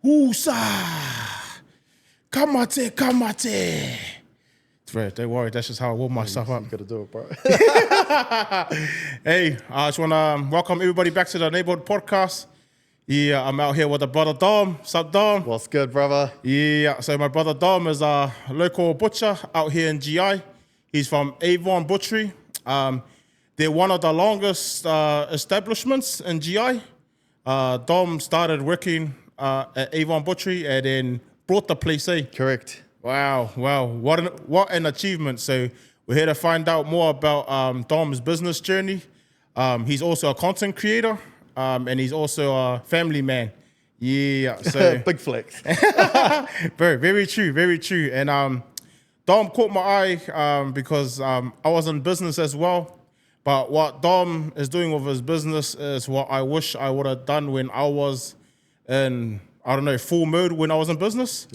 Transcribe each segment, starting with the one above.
Woosa! Kamate! Bro, don't worry, that's just how I warm myself up. You gotta do it, bro. Hey, I just want to welcome everybody back to the Neighborhood Podcast. Yeah, I'm out here with the brother Dom. What's up, Dom? What's good, brother? Yeah, so my brother Dom is a local butcher out here in GI. He's from Avon Butchery. They're one of the longest establishments in GI. Dom started working at Avon Butchery and then brought the place, eh? Correct. Wow, what an achievement. So we're here to find out more about Dom's business journey. He's also a content creator, and he's also a family man. Yeah, so Big flex. very true. And Dom caught my eye because I was in business as well. But what Dom is doing with his business is what I wish I would have done when I was in, full mode when I was in business.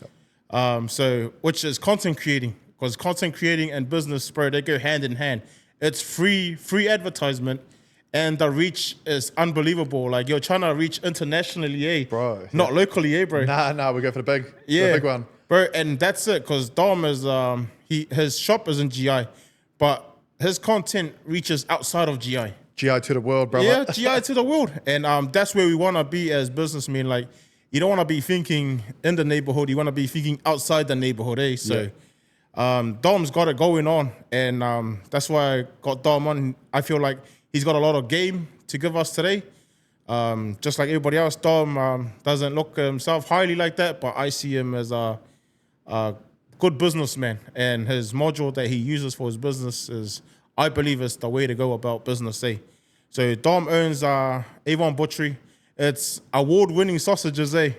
Yep. So which is content creating, because content creating and business, bro, they go hand in hand. It's free advertisement, and the reach is unbelievable. Like, you're trying to reach internationally, eh? Bro. Not locally, eh, bro? Nah, we go for the big one. Bro, and that's it, because Dom is, his shop is in GI, but his content reaches outside of GI. GI to the world, brother. Yeah, GI to the world. And that's where we want to be as businessmen. Like, you don't want to be thinking in the neighborhood. You want to be thinking outside the neighborhood, eh? So Dom's got it going on. And that's why I got Dom on. I feel like he's got a lot of game to give us today. Just like everybody else, Dom doesn't look at himself highly like that, but I see him as a good businessman. And his module that he uses for his business is, I believe, is the way to go about business, eh? So Dom owns Avon Butchery. It's award-winning sausages, eh?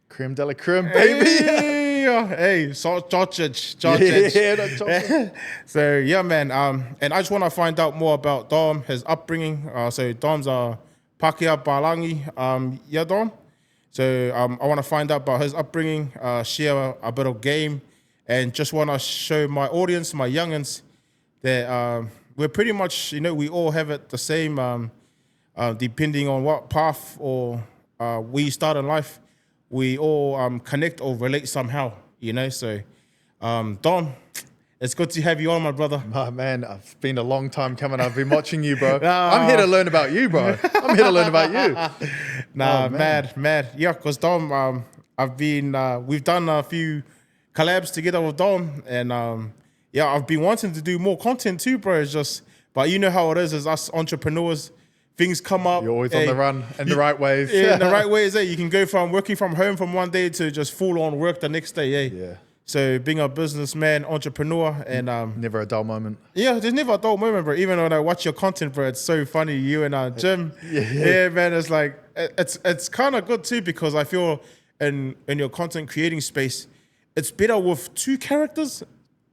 Creme de la creme, baby. Hey, sausage. Yeah, that's sausage. So, yeah, man. And I just want to find out more about Dom, his upbringing. So Dom's a Pākehā Palangi, yeah, Dom? So I want to find out about his upbringing, share a bit of game, and just want to show my audience, my youngins, that we're pretty much, we all have it the same. Depending on what path or we start in life, we all connect or relate somehow, So, Dom, it's good to have you on, my brother. Oh, man, it's been a long time coming. I've been watching you, bro. I'm here to learn about you, bro. I'm here to learn about you. Nah, mad. Yeah, because Dom, we've done a few collabs together with Dom, and I've been wanting to do more content too, bro. It's just, but you know how it is as us entrepreneurs. Things come up. You're always on the run in the right ways. Yeah, in the right ways. You can go from working from home from one day to just full on work the next day. Yeah. So being a businessman, entrepreneur, and never a dull moment. Yeah, there's never a dull moment, bro. Even when I watch your content, bro, it's so funny. You and Jim. Yeah, man. It's like it's kind of good too, because I feel in your content creating space, it's better with two characters.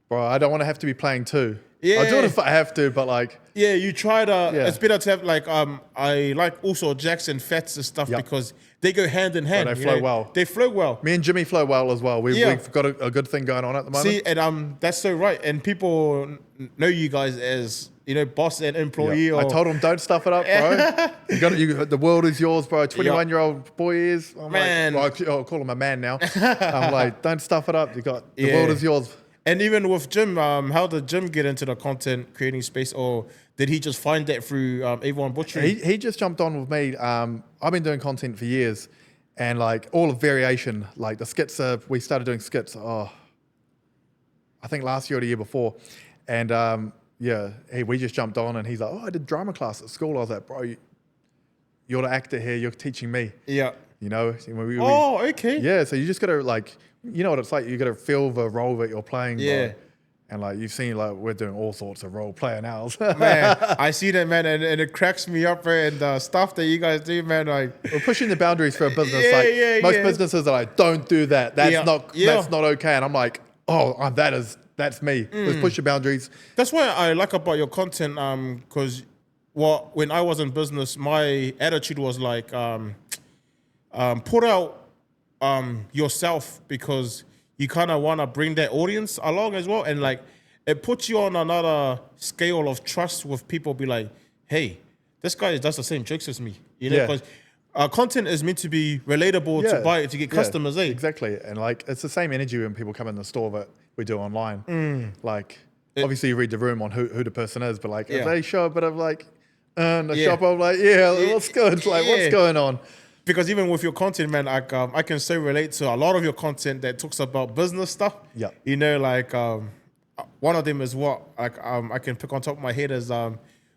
Bro, I don't want to have to be playing two. Yeah. I'll do it if I have to, but like... Yeah, you try to... Yeah. It's better to have like... I like also Jackson Fats and stuff because they go hand in hand. But they flow well. They flow well. Me and Jimmy flow well as well. We've got a good thing going on at the moment. See, and that's so right. And people know you guys as, boss and employee. Yeah. Or... I told them, don't stuff it up, bro. The world is yours, bro. 21-year-old boy is. I'm man. Like, I'll call him a man now. I'm like, don't stuff it up. The world is yours. And even with Jim, how did Jim get into the content creating space, or did he just find that through Avon Butchery? He just jumped on with me. I've been doing content for years, and like all of variation, like the skits. We started doing skits. I think last year or the year before, and we just jumped on, and he's like, I did drama class at school. I was like, bro, you're the actor here. You're teaching me. Yeah. Okay. Yeah. So you just gotta like. You know what it's like. You got to feel the role that you're playing. Yeah. Bro. And like you've seen, like we're doing all sorts of role player now. Man, I see that, man, and it cracks me up, bro. And the stuff that you guys do, man, like we're pushing the boundaries for a business. Most businesses are like, don't do that. That's not okay. And I'm like, that's me. Let's push the boundaries. That's what I like about your content, because when I was in business, my attitude was like, put out yourself, because you kind of want to bring that audience along as well, and like it puts you on another scale of trust with people. Be like, hey, this guy does the same tricks as me, because content is meant to be relatable to buy to get customers, eh? Exactly. And like, it's the same energy when people come in the store that we do online. Like, obviously you read the room on who the person is, but like, if they show a bit of like, the shop, I'm like, what's good? Like, what's going on? Because even with your content, man, I can so relate to a lot of your content that talks about business stuff. Yeah. You know, like one of them is what I can pick on top of my head is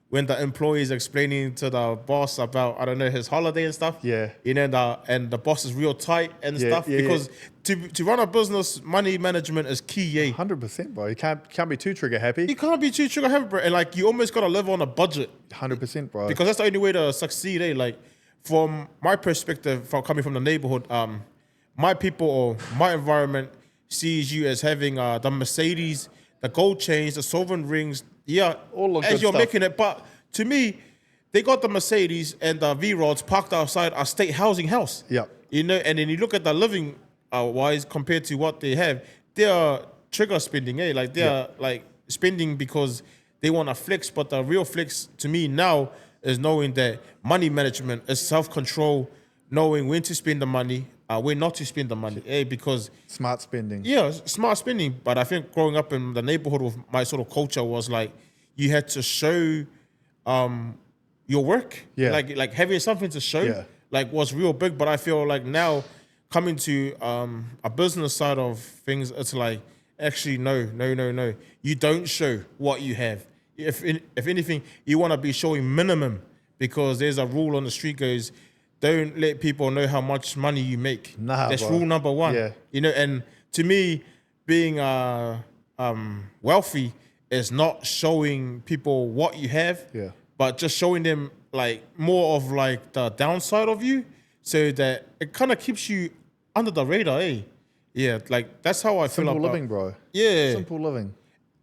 when the employee is explaining to the boss about, I don't know, his holiday and stuff. Yeah. You know, and the boss is real tight and stuff. Because to run a business, money management is key, yeah. 100%, bro. You can't be too trigger happy. You can't be too trigger happy, bro. And like, you almost got to live on a budget. 100%, bro. Because that's the only way to succeed, eh? Like, from my perspective, from coming from the neighborhood, my people or my environment sees you as having the Mercedes, the gold chains, the sovereign rings, all of as good you're stuff. making it. But to me, they got the Mercedes and the V-Rods parked outside a state housing house. Yeah. You know, and then you look at the living wise compared to what they have, they are trigger spending, eh? Like, they are like spending because they want to flex, but the real flex to me now is knowing that money management is self-control, knowing when to spend the money, when not to spend the money, because Smart spending. yeah, smart spending. But I think growing up in the neighborhood with my sort of culture was like you had to show your work, like having something to show, like was real big. But I feel like now coming to a business side of things, it's like actually no, you don't show what you have. If anything, you want to be showing minimum, because there's a rule on the street goes, don't let people know how much money you make. Nah, that's bro. rule number one. Yeah. You know, and to me, being wealthy is not showing people what you have, but just showing them like more of like the downside of you, so that it kind of keeps you under the radar, eh? Yeah, like that's how I feel about Simple living, bro. Yeah, Simple living.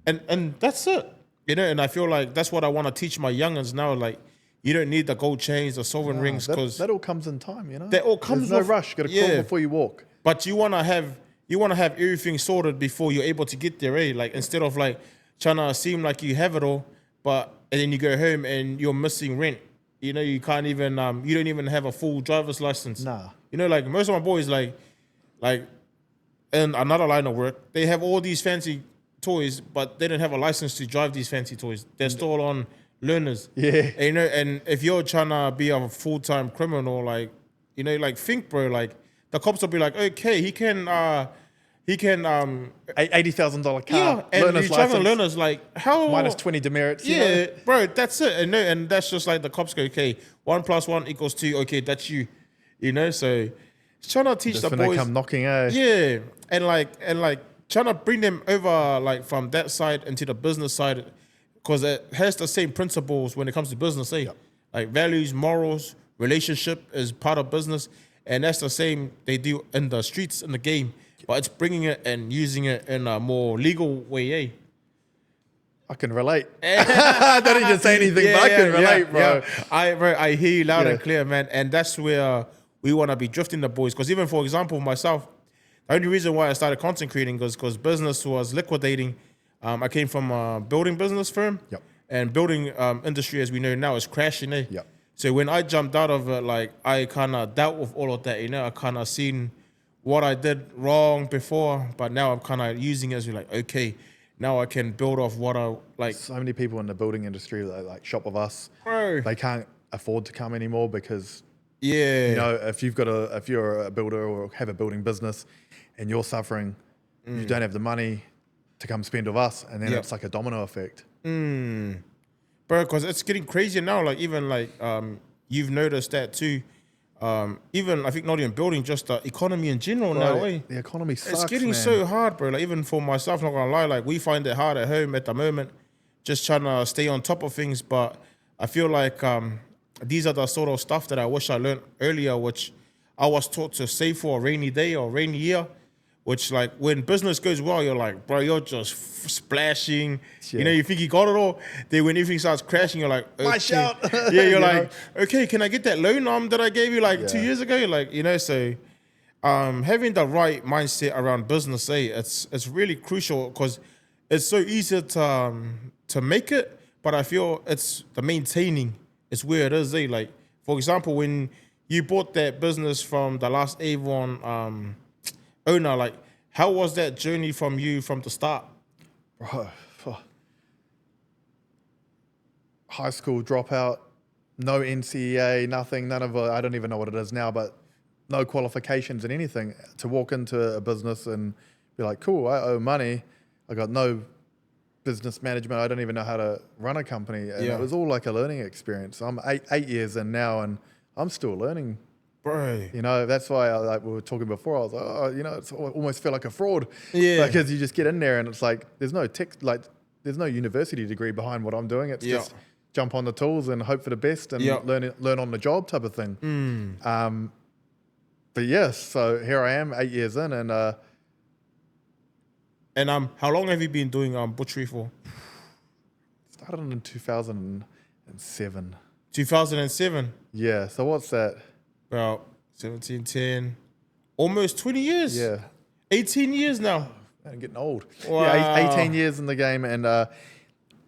and that's it. You know, and I feel like that's what I want to teach my youngins now. Like, you don't need the gold chains, the sovereign rings, because that all comes in time, you know. that all comes. There's no rush. Got to crawl before you walk. But you wanna have everything sorted before you're able to get there, eh? Like, instead of like trying to seem like you have it all, and then you go home and you're missing rent. You know, you can't even you don't even have a full driver's license. Nah. You know, like most of my boys, like in another line of work, they have all these fancy toys, but they don't have a license to drive these fancy toys. They're still on learners. Yeah. And, you know, and if you're trying to be a full-time criminal, like, you know, like, think, bro, like, the cops will be like, okay, he can $80,000 car. yeah, and learner's you're driving license, learners, like, how minus 20 demerits. yeah, You know? bro, that's it. And that's just like the cops go, okay, 1 + 1 = 2. Okay, that's you. You know, so it's trying to teach Just the when boys. they come knocking, eh? Yeah, and like trying to bring them over like from that side into the business side, because it has the same principles when it comes to business. Like values, morals, relationship is part of business, and that's the same they do in the streets in the game. But it's bringing it and using it in a more legal way. Eh? I can relate. I don't need to say anything, but I can relate, bro. Yeah. I hear you loud and clear, man. And that's where we want to be drifting the boys. Because even, for example, myself, the only reason why I started content creating was because business was liquidating. I came from a building business firm. And building industry, as we know now, is crashing. Eh? So when I jumped out of it, like, I kind of dealt with all of that. You know, I kind of seen what I did wrong before, but now I'm kind of using it as like, okay, now I can build off what I like. So many people in the building industry that like shop with us, Bro. they can't afford to come anymore because Yeah. you know, if you're a builder or have a building business and you're suffering, you don't have the money to come spend with us, and then it's like a domino effect. Bro, because it's getting crazier now. Like, even like you've noticed that too. Even I think not even building, just the economy in general now. The economy sucks. It's getting man. so hard, bro. Like, even for myself, not gonna lie, like, we find it hard at home at the moment, just trying to stay on top of things. But I feel like these are the sort of stuff that I wish I learned earlier, which I was taught to save for a rainy day or rainy year. Which, like, when business goes well, you're like, bro, you're just splashing. You know, you think you got it all. Then when everything starts crashing, you're like, okay. My shout. Yeah, you're like, okay, can I get that loan that I gave you like 2 years ago? Like, you know, so having the right mindset around business, it's really crucial, because it's so easy to make it, but I feel it's the maintaining is where it is. Like, for example, when you bought that business from the last Avon owner. Like, how was that journey from you from the start? Bro, high school dropout, no NCEA, nothing, none of I don't even know what it is now, but no qualifications in anything to walk into a business and be like, cool, I owe money. I got no business management. I don't even know how to run a company. And it was all like a learning experience. I'm eight years in now and I'm still learning. Bro. You know, that's why like we were talking before, I was like, oh, you know, it's almost feel like a fraud. Yeah. Because you just get in there and it's like, there's no there's no university degree behind what I'm doing. It's just jump on the tools and hope for the best and learn on the job type of thing. But yes, so here I am 8 years in and how long have you been doing butchery for? started in 2007. 2007. Yeah, so what's that? About 17, 10, almost 20 years. Yeah. 18 years now. I'm getting old. Wow. Yeah, 18 years in the game and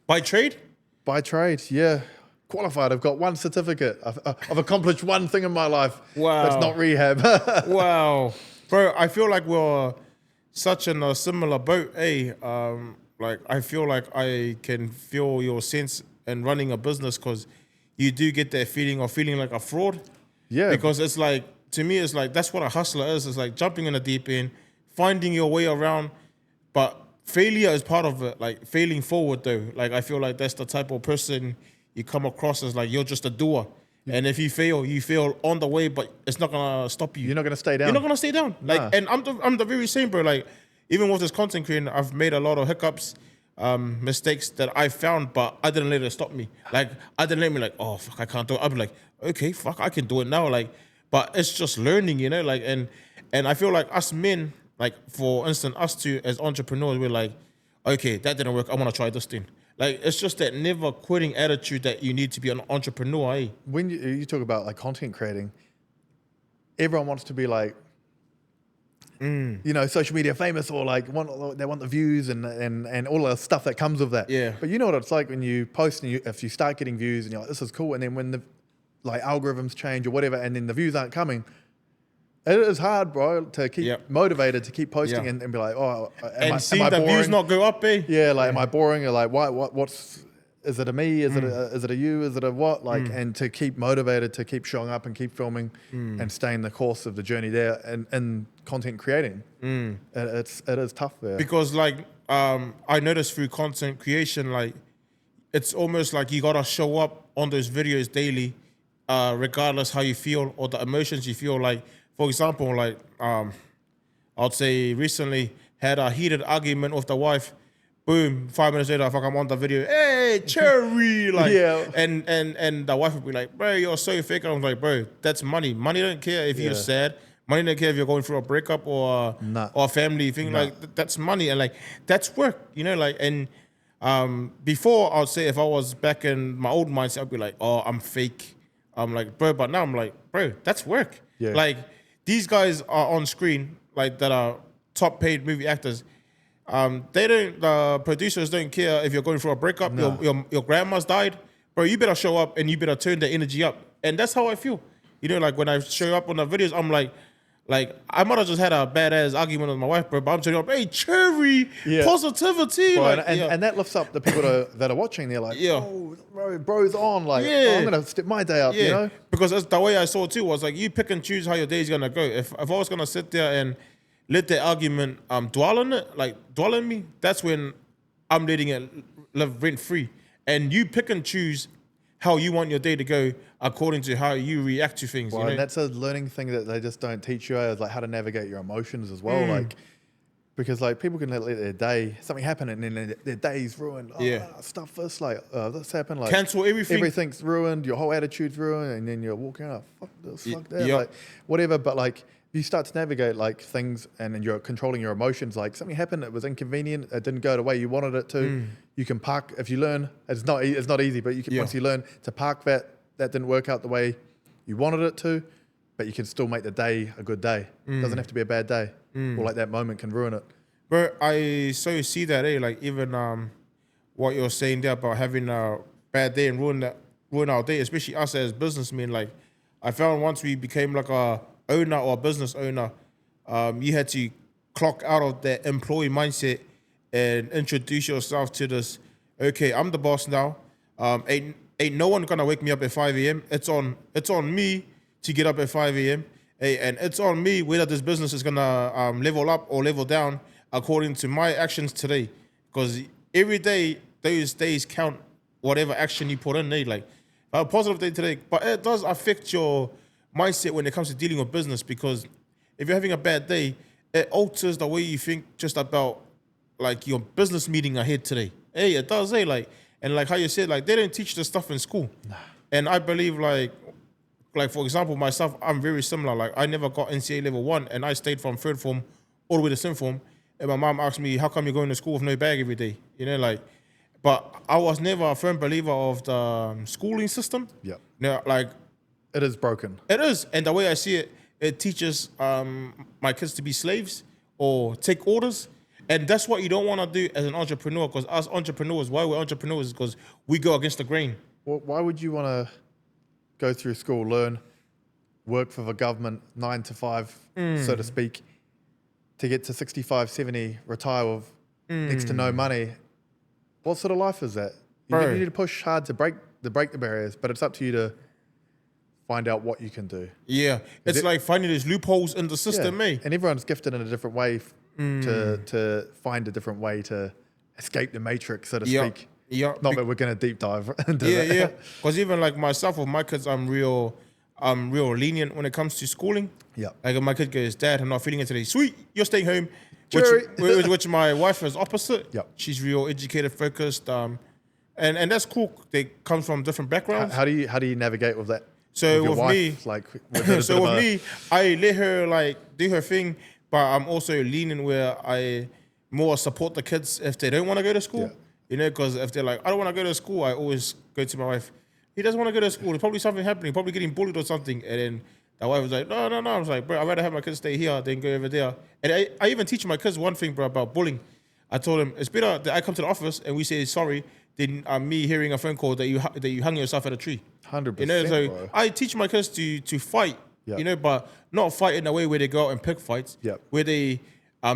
By trade? by trade, yeah. Qualified. I've got one certificate. I've accomplished one thing in my life. Wow. That's not rehab. Wow. Bro, I feel like we're such in a similar boat, eh? Like, I feel like I can feel your sense in running a business because you do get that feeling of feeling like a fraud. Yeah. Because it's like, to me, it's like, that's what a hustler is. It's like jumping in the deep end, finding your way around, but failure is part of it. Like, failing forward, though. Like, I feel like that's the type of person you come across as, like, you're just a doer. And if you fail on the way, but it's not gonna stop you. You're not gonna stay down. You're not gonna stay down. Like, Nah. and I'm the very same, bro. Like, even with this content creating, I've made a lot of hiccups, mistakes that I found, but I didn't let it stop me. Like, I didn't let me like, oh fuck, I can't do it. I'd be like, okay, fuck, I can do it now. Like, but it's just learning, you know. Like, and I feel like us men, like for instance, us two as entrepreneurs, we're like, okay, that didn't work. I want to try this thing. Like, it's just that never quitting attitude that you need to be an entrepreneur, eh? When you talk about like content creating, everyone wants to be like, you know, social media famous or like they want the views and all the stuff that comes with that. Yeah. But you know what it's like when you post and if you start getting views and you're like, this is cool, and then when the like algorithms change or whatever, and then the views aren't coming. It is hard, bro, to keep motivated to keep posting and be like, oh, and see the boring? views not go up, eh? Yeah, like, am I boring? Or like, what's, is it a me? Is it a you? Is it a what? Like, and to keep motivated, to keep showing up and keep filming and staying the course of the journey there and content creating. It is tough there. Because like, I noticed through content creation, like, it's almost like you gotta show up on those videos daily, regardless how you feel or the emotions you feel. Like, for example, like, I'd say recently had a heated argument with the wife. Boom, 5 minutes later, I'm on the video. Hey, Cherry, like, and the wife would be like, bro, you're so fake. I'm like, bro, that's money. Money don't care if you're sad. Money don't care if you're going through a breakup or a family thing. Like, that's money, and like, that's work, you know. Like, and before, I'd say if I was back in my old mindset, I'd be like, oh, I'm fake. I'm like, bro, but now I'm like, bro, that's work. Yeah. Like, these guys are on screen, like, that are top paid movie actors. The producers don't care if you're going through a breakup, your grandma's died, bro, you better show up and you better turn the energy up. And that's how I feel. You know, like, when I show up on the videos, I'm like, I might have just had a badass argument with my wife, bro, but I'm showing up, hey, Cherry, positivity. Bro, like, and that lifts up the people that are watching. They're like, oh, bro's on. Like, oh, I'm going to step my day up, you know? Because that's the way I saw it too, was like, you pick and choose how your day's going to go. If I was going to sit there and let the argument dwell on it, like, dwell on me, that's when I'm letting it live rent free. And you pick and choose how you want your day to go according to how you react to things. Well, you know? and that's a learning thing that they just don't teach you, is like how to navigate your emotions as well. Like, because like people can let their day, something happen and then their day's ruined. Stuff this, like, this happened. Like, cancel everything. Everything's ruined. Your whole attitude's ruined. And then you're walking out, fuck this, fuck that, like whatever. But like, you start to navigate like things and then you're controlling your emotions. Like, something happened, it was inconvenient, it didn't go the way you wanted it to. You can park, if you learn, it's not easy, but you can, once you learn to park that didn't work out the way you wanted it to, but you can still make the day a good day. It doesn't have to be a bad day. Or like that moment can ruin it. But I so see that, like, even what you're saying there about having a bad day and ruin our day, especially us as businessmen. Like, I found once we became like a owner or a business owner, you had to clock out of that employee mindset and introduce yourself to this. Okay, I'm the boss now. Ain't no one gonna wake me up at 5 a.m. It's on me to get up at 5 a.m. Hey, and it's on me whether this business is gonna level up or level down according to my actions today. Because every day, those days count. Whatever action you put in, like a positive day today, but it does affect your mindset when it comes to dealing with business. Because if you're having a bad day, it alters the way you think just about like your business meeting ahead today. Hey, it does. Hey, like, and like how you said, like they didn't teach this stuff in school. Nah. And I believe like for example, myself, I'm very similar. Like I never got NCA level 1, and I stayed from 3rd form all the way to 7th form. And my mom asked me, "How come you're going to school with no bag every day?" You know, like. But I was never a firm believer of the schooling system. Yeah. Like it is broken. It is, and the way I see it, it teaches my kids to be slaves or take orders, and that's what you don't want to do as an entrepreneur. Because as entrepreneurs, why we're entrepreneurs is because we go against the grain. Well, why would you want to go through school, learn, work for the government 9 to 5, so to speak, to get to 65, 70, retire with next to no money? What sort of life is that? You need to push hard to break the barriers, but it's up to you to find out what you can do. Yeah, it's like finding these loopholes in the system, eh? And everyone's gifted in a different way to find a different way to escape the matrix, so to speak. Yeah. Not that we're going to deep dive into that. Yeah. Because even like myself with my kids, I'm real lenient when it comes to schooling. Yeah. Like if my kid goes, "Dad, I'm not feeling it today." Sweet, you're staying home. Which my wife is opposite. Yep. She's real educated, focused, and that's cool. They come from different backgrounds. How do you navigate with that? So with me, like me, I let her like do her thing, but I'm also leaning where I more support the kids if they don't want to go to school. Yeah. You know, because if they're like, "I don't want to go to school," I always go to my wife. He doesn't want to go to school. There's probably something happening. Probably getting bullied or something, and then. The wife was like, no. I was like, bro, I'd rather have my kids stay here than go over there. And I even teach my kids one thing, bro, about bullying. I told him, it's better that I come to the office and we say sorry than me hearing a phone call that you hung yourself at a tree. 100%, you know, so bro. I teach my kids to fight, you know, but not fight in a way where they go out and pick fights, where they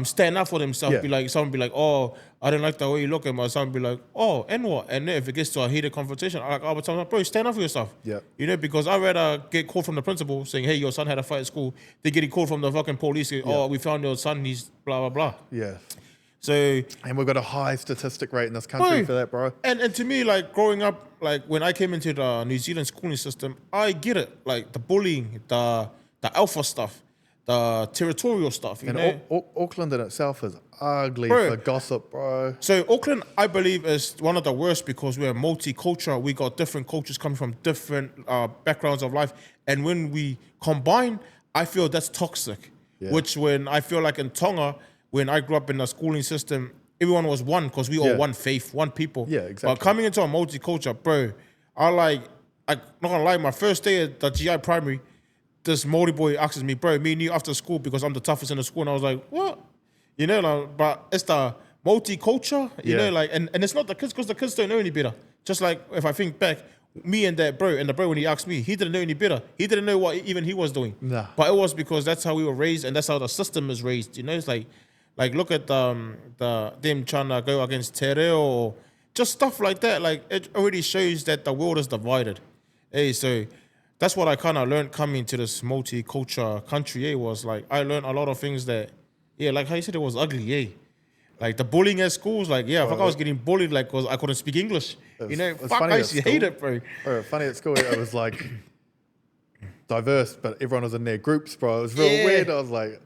stand up for themselves. Be like, someone be like, "Oh, I don't like the way you look at me." Someone be like, "Oh, and what?" And then if it gets to a heated confrontation, I like, tell them, "Bro, stand up for yourself." Yeah. You know, because I'd rather get called from the principal saying, "Hey, your son had a fight at school," than getting called from the fucking police saying, "Oh, we found your son, he's blah blah blah." Yeah. So, and we've got a high statistic rate in this country for that, bro. And to me, like growing up, like when I came into the New Zealand schooling system, I get it. Like the bullying, the alpha stuff, the territorial stuff. You know? Auckland in itself is ugly for gossip, bro. So Auckland, I believe, is one of the worst because we're multicultural. We got different cultures coming from different backgrounds of life. And when we combine, I feel that's toxic. Yeah. Which when I feel like in Tonga, when I grew up in the schooling system, everyone was one because we all one faith, one people. Yeah, exactly. But coming into a multicultural, bro, I'm not gonna lie, my first day at the GI primary, this Māori boy asks me, "Bro, me and you after school because I'm the toughest in the school." And I was like, "What?" You know, like, but it's the multicultural, you know, like, and it's not the kids because the kids don't know any better. Just like if I think back, me and that bro, and the bro when he asked me, he didn't know any better. He didn't know what even he was doing. Nah. But it was because that's how we were raised and that's how the system is raised. You know, it's like look at them trying to go against te reo or just stuff like that. Like it already shows that the world is divided. Hey, so that's what I kind of learned coming to this multicultural country. Was like I learned a lot of things that, like how you said it was ugly. Like the bullying at schools, like I was getting bullied like because I couldn't speak English. You know, fuck, I used to hate it, bro. Funny at school, it was like diverse, but everyone was in their groups, bro. It was real weird. I was like,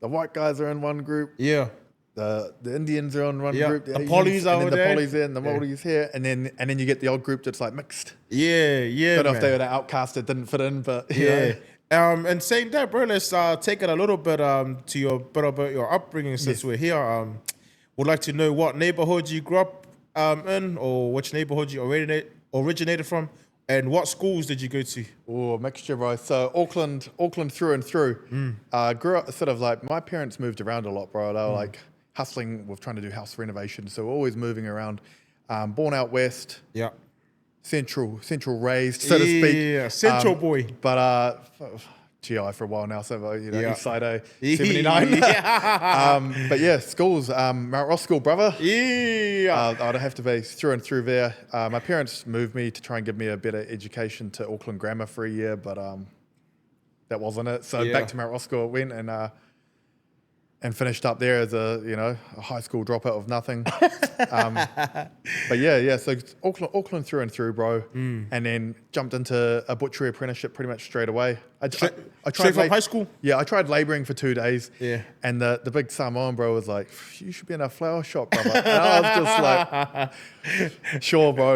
the white guys are in one group. Yeah. The Indians are on one group. The Pollies are over there. The Pollies in, the Māoris here. And then you get the old group that's like mixed. Yeah. Don't know if they were the outcast that didn't fit in, but and saying that, bro, let's take it a little bit to your bit about your upbringing since we're here. Would like to know what neighborhood you grew up in or which neighborhood you originated from and what schools did you go to? Oh, mixture, bro. So Auckland through and through. Grew up sort of like, my parents moved around a lot, bro. They were like hustling with trying to do house renovation. So always moving around. Born out west. Yeah. central raised, so to speak. Yeah, Central boy. But GI for a while now, so Yeah. East Side 79. Yeah. But yeah, schools, Mount Ross School, brother. Yeah. I'd have to be through and through there. My parents moved me to try and give me a better education to Auckland Grammar for a year, but that wasn't it. So Yeah. back to Mount Ross School it went, and finished up there as a high school dropout of nothing. But yeah. So Auckland through and through, bro. And then jumped into a butchery apprenticeship pretty much straight away. I tried Straight from high school? Yeah, I tried labouring for 2 days. Yeah. And the big Samoan bro was like, "You should be in a flower shop, brother." And I was just like, "Sure, bro."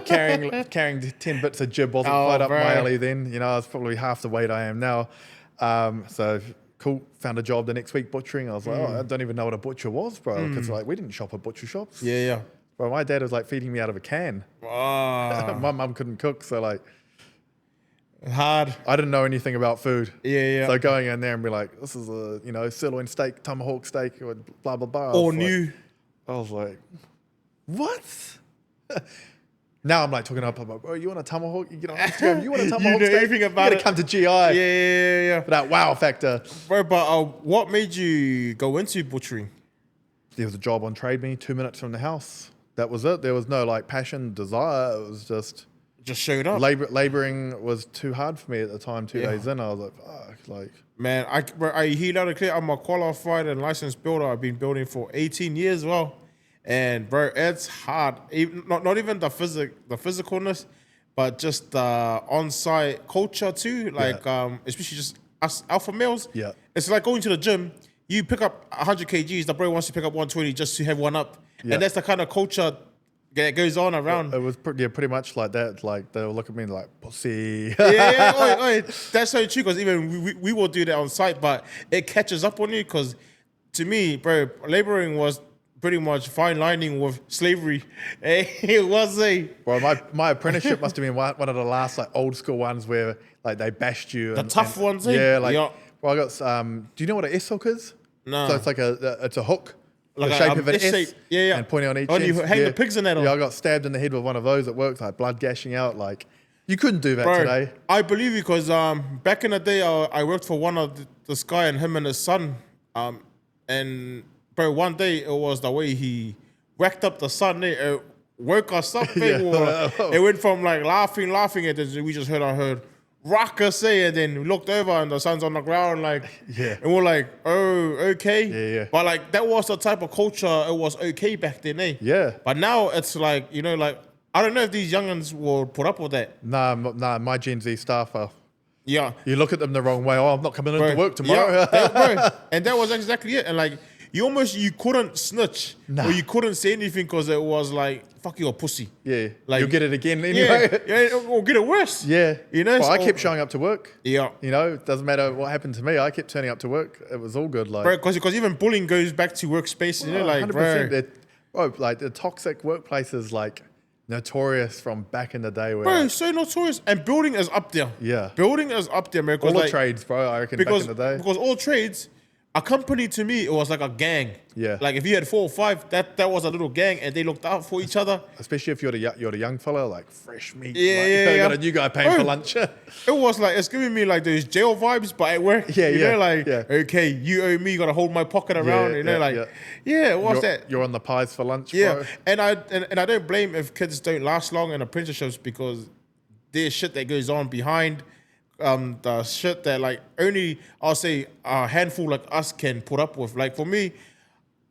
Carrying 10 bits of jib wasn't quite up bro. my alley then. I was probably half the weight I am now. So cool. Found a job the next week butchering. I was like, I don't even know what a butcher was, bro. Because we didn't shop at butcher shops. Yeah. Bro, my dad was like feeding me out of a can. Ah, My mum couldn't cook, so like hard. I didn't know anything about food. Yeah. So going in there and be like, this is a sirloin steak, tomahawk steak, or blah blah blah. All new. I was like, what? Now I'm like talking up, I'm like, bro, you want a tomahawk? You get on Instagram, you want a tomahawk know steak? everything about you gotta it. come to GI. Yeah. For that wow factor. Bro, but what made you go into butchering? There was a job on Trade Me, 2 minutes from the house. That was it. There was no like passion, desire. It was just Just showed up. labouring was too hard for me at the time. 2 Yeah. days in, I was like, fuck, like. Man, I hear loud and clear. I'm a qualified and licensed builder. I've been building for 18 years, well. And bro, it's hard. Even, not even the physicalness, but just the on-site culture too. Like especially just us alpha males. Yeah. It's like going to the gym. You pick up 100 kgs. The bro wants to pick up 120 just to have one up. Yeah. And that's the kind of culture that goes on around. It was pretty much like that. Like they would look at me like pussy. Yeah. Oi, that's so true because even we will do that on site, but it catches up on you because to me, bro, laboring was pretty much fine lining with slavery. It was Bro, my apprenticeship must have been one of the last like old school ones where like they bashed you. The tough ones, eh? Yeah, like Yeah. Well, I got. Do you know what an S hook is? No. So it's like it's a hook, Like the a, shape of an S S, shape. Yeah. and pointing on each. Oh, end. you hang the pigs in that on. Yeah, I got stabbed in the head with one of those at work, like blood gashing out. Like you couldn't do that Bro, today. I believe you because back in the day, I worked for one of this guy and him and his son. And bro, one day it was the way he whacked up the son. It woke us up. It went from like laughing, and then we just heard rocker say, and then we looked over and the son's on the ground, like, and we're like, oh, okay. Yeah. But like that was the type of culture it was okay back then, eh? Yeah. But now it's like, like I don't know if these youngins will put up with that. Nah, my Gen Z staff are. Yeah. You look at them the wrong way. Oh, I'm not coming into work tomorrow. Yeah, bro. And that was exactly it. And like you couldn't snitch or you couldn't say anything because it was like, fuck you, a pussy. Yeah. Like, You'll get it again anyway. Yeah, or get it worse. Yeah. Well, I so- kept showing up to work. Yeah. It doesn't matter what happened to me. I kept turning up to work. It was all good. Like, Bro, because even bullying goes back to workspace, like, 100%. bro. Bro, like the toxic workplaces, like notorious from back in the day. Where, Bro, so notorious. And building is up there. Yeah. Building is up there, man. all the like, trades, bro. I reckon back in the day. Because all trades, a company to me, it was like a gang. Yeah. Like if you had 4 or 5, that was a little gang and they looked out for each other. Especially if you're the young fella, like fresh meat. Yeah, like, yeah, you got yeah. a new guy paying Bro, for lunch. It was like, it's giving me like those jail vibes, but at work. Yeah. Okay, you owe me, you gotta hold my pocket around, what's that? You're on the pies for lunch, Yeah, bro. and I don't blame if kids don't last long in apprenticeships because there's shit that goes on behind the shit that like only I'll say a handful like us can put up with. Like for me,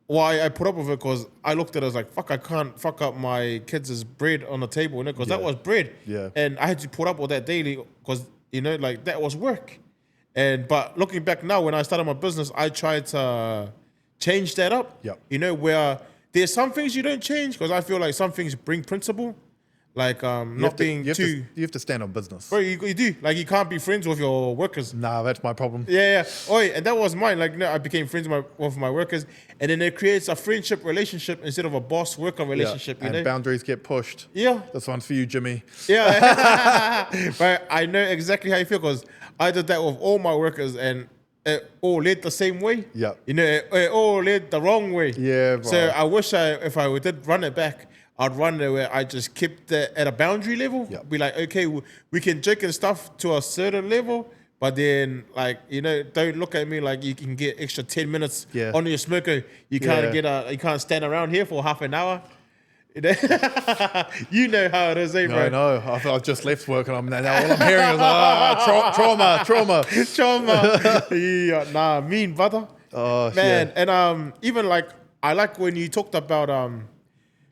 why I put up with it because I looked at it as like fuck, I can't fuck up my kids' bread on the table, because that was bread. Yeah. And I had to put up with that daily because like that was work. But looking back now, when I started my business, I tried to change that up. Yep. Where there's some things you don't change because I feel like some things bring principle, like You have to stand on business. Bro, you do. Like you can't be friends with your workers. Nah, that's my problem. Yeah. And that was mine. Like I became friends with my workers, and then it creates a friendship relationship instead of a boss-worker relationship. And boundaries get pushed. Yeah. This one's for you, Jimmy. Yeah. But I know exactly how you feel because I did that with all my workers, and it all led the same way. Yeah. It all led the wrong way. Yeah, bro. So I wish if I did run it back, I'd run there where I just kept it at a boundary level. Yep. Be like, okay, we can joke and stuff to a certain level, but then like, you know, don't look at me like you can get extra 10 minutes Yeah. on your smoker. You can't you can't stand around here for half an hour. You know, you know how it is, eh, bro? I know. I've just left work and all I'm hearing is trauma. Yeah, nah, mean brother. Oh, Man, yeah. and even like I like when you talked about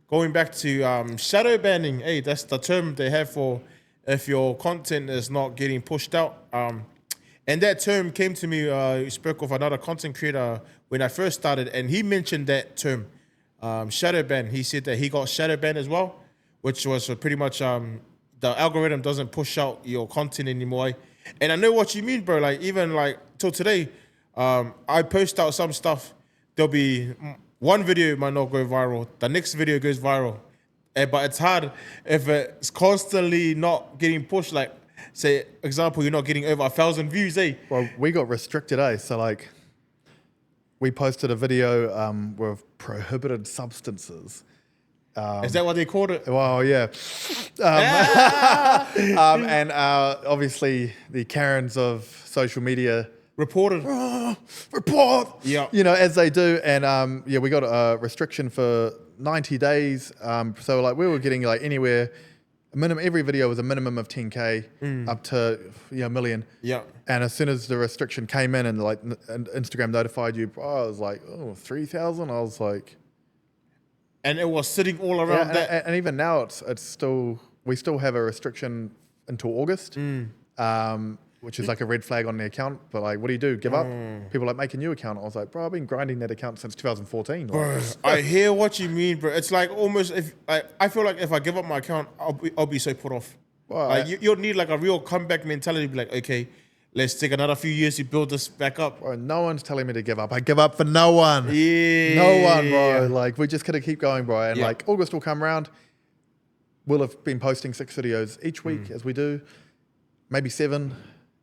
going back to shadow banning. Hey, that's the term they have for if your content is not getting pushed out. And that term came to me. You spoke of another content creator when I first started, and he mentioned that term, shadow ban. He said that he got shadow banned as well, which was pretty much the algorithm doesn't push out your content anymore. And I know what you mean, bro. Like even like till today, I post out some stuff. There'll be one video might not go viral. The next video goes viral. But it's hard if it's constantly not getting pushed. Like, say, example, you're not getting over 1,000 views, eh? Well, we got restricted, eh? So like, we posted a video with prohibited substances. Is that what they called it? Well, yeah. And obviously the Karens of social media Reported. report. Yeah. You know, as they do. And yeah, we got a restriction for 90 days. So like we were getting like anywhere, every video was a minimum of 10K up to a million. Yeah. And as soon as the restriction came in and like Instagram notified you, bro, I was like, 3,000. I was like, And it was sitting all around that. and even now it's still, we still have a restriction until August. Which is like a red flag on the account. But like, what do you do? Give up? People like, make a new account. I was like, bro, I've been grinding that account since 2014. Bro, I hear what you mean, bro. It's like almost if I feel like if I give up my account, I'll be so put off. Well, Like you'll need like a real comeback mentality. Be like, okay, let's take another few years to build this back up. Bro, no one's telling me to give up. I give up for no one. Yeah, No one, bro. Like, we just gotta keep going, bro. And Yeah. like, August will come around. We'll have been posting 6 videos each week as we do, maybe 7,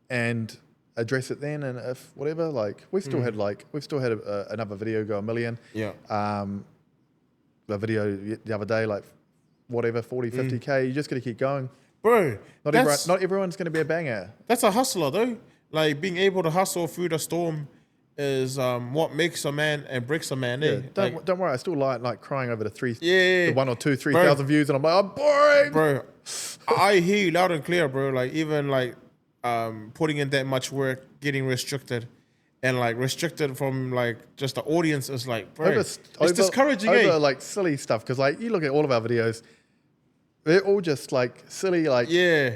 and address it then. And if whatever, like, we've still had another video go 1 million. Yeah. The video the other day, like, whatever, 40, 50K. You just gotta keep going. Bro, Not everyone's gonna be a banger. that's a hustler though. Like being able to hustle through the storm is what makes a man and breaks a man. Yeah, Eh? don't worry. I still like crying over the Yeah. 1 or 2, 3,000 views, and I'm like, I'm boring. Bro, I hear you loud and clear, bro. Like even like putting in that much work, getting restricted, and like restricted from like just the audience is like, bro, it's discouraging. Over like silly stuff, because like you look at all of our videos, they're all just like silly, like Yeah,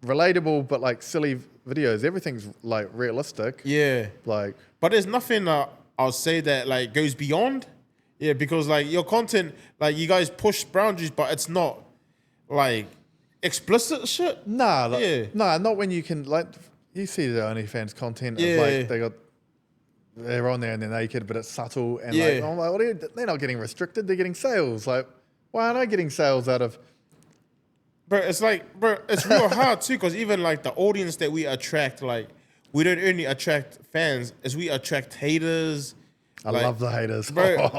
relatable, but like silly videos. Everything's like realistic. yeah. Like, But there's nothing I'll say that like goes beyond. Yeah, because like your content, like you guys push boundaries, but it's not like explicit shit. nah, like, Yeah. nah, not when you can, like, you see the OnlyFans content. It's Yeah. like they're on there and they're naked, but it's subtle. And Yeah. like, I'm like, they're not getting restricted. They're getting sales. Like, why aren't I getting sales out of? Bro, it's like, bro, it's real hard too, because even like the audience that we attract, like we don't only attract fans, as we attract haters. I Like, love the haters. Bro,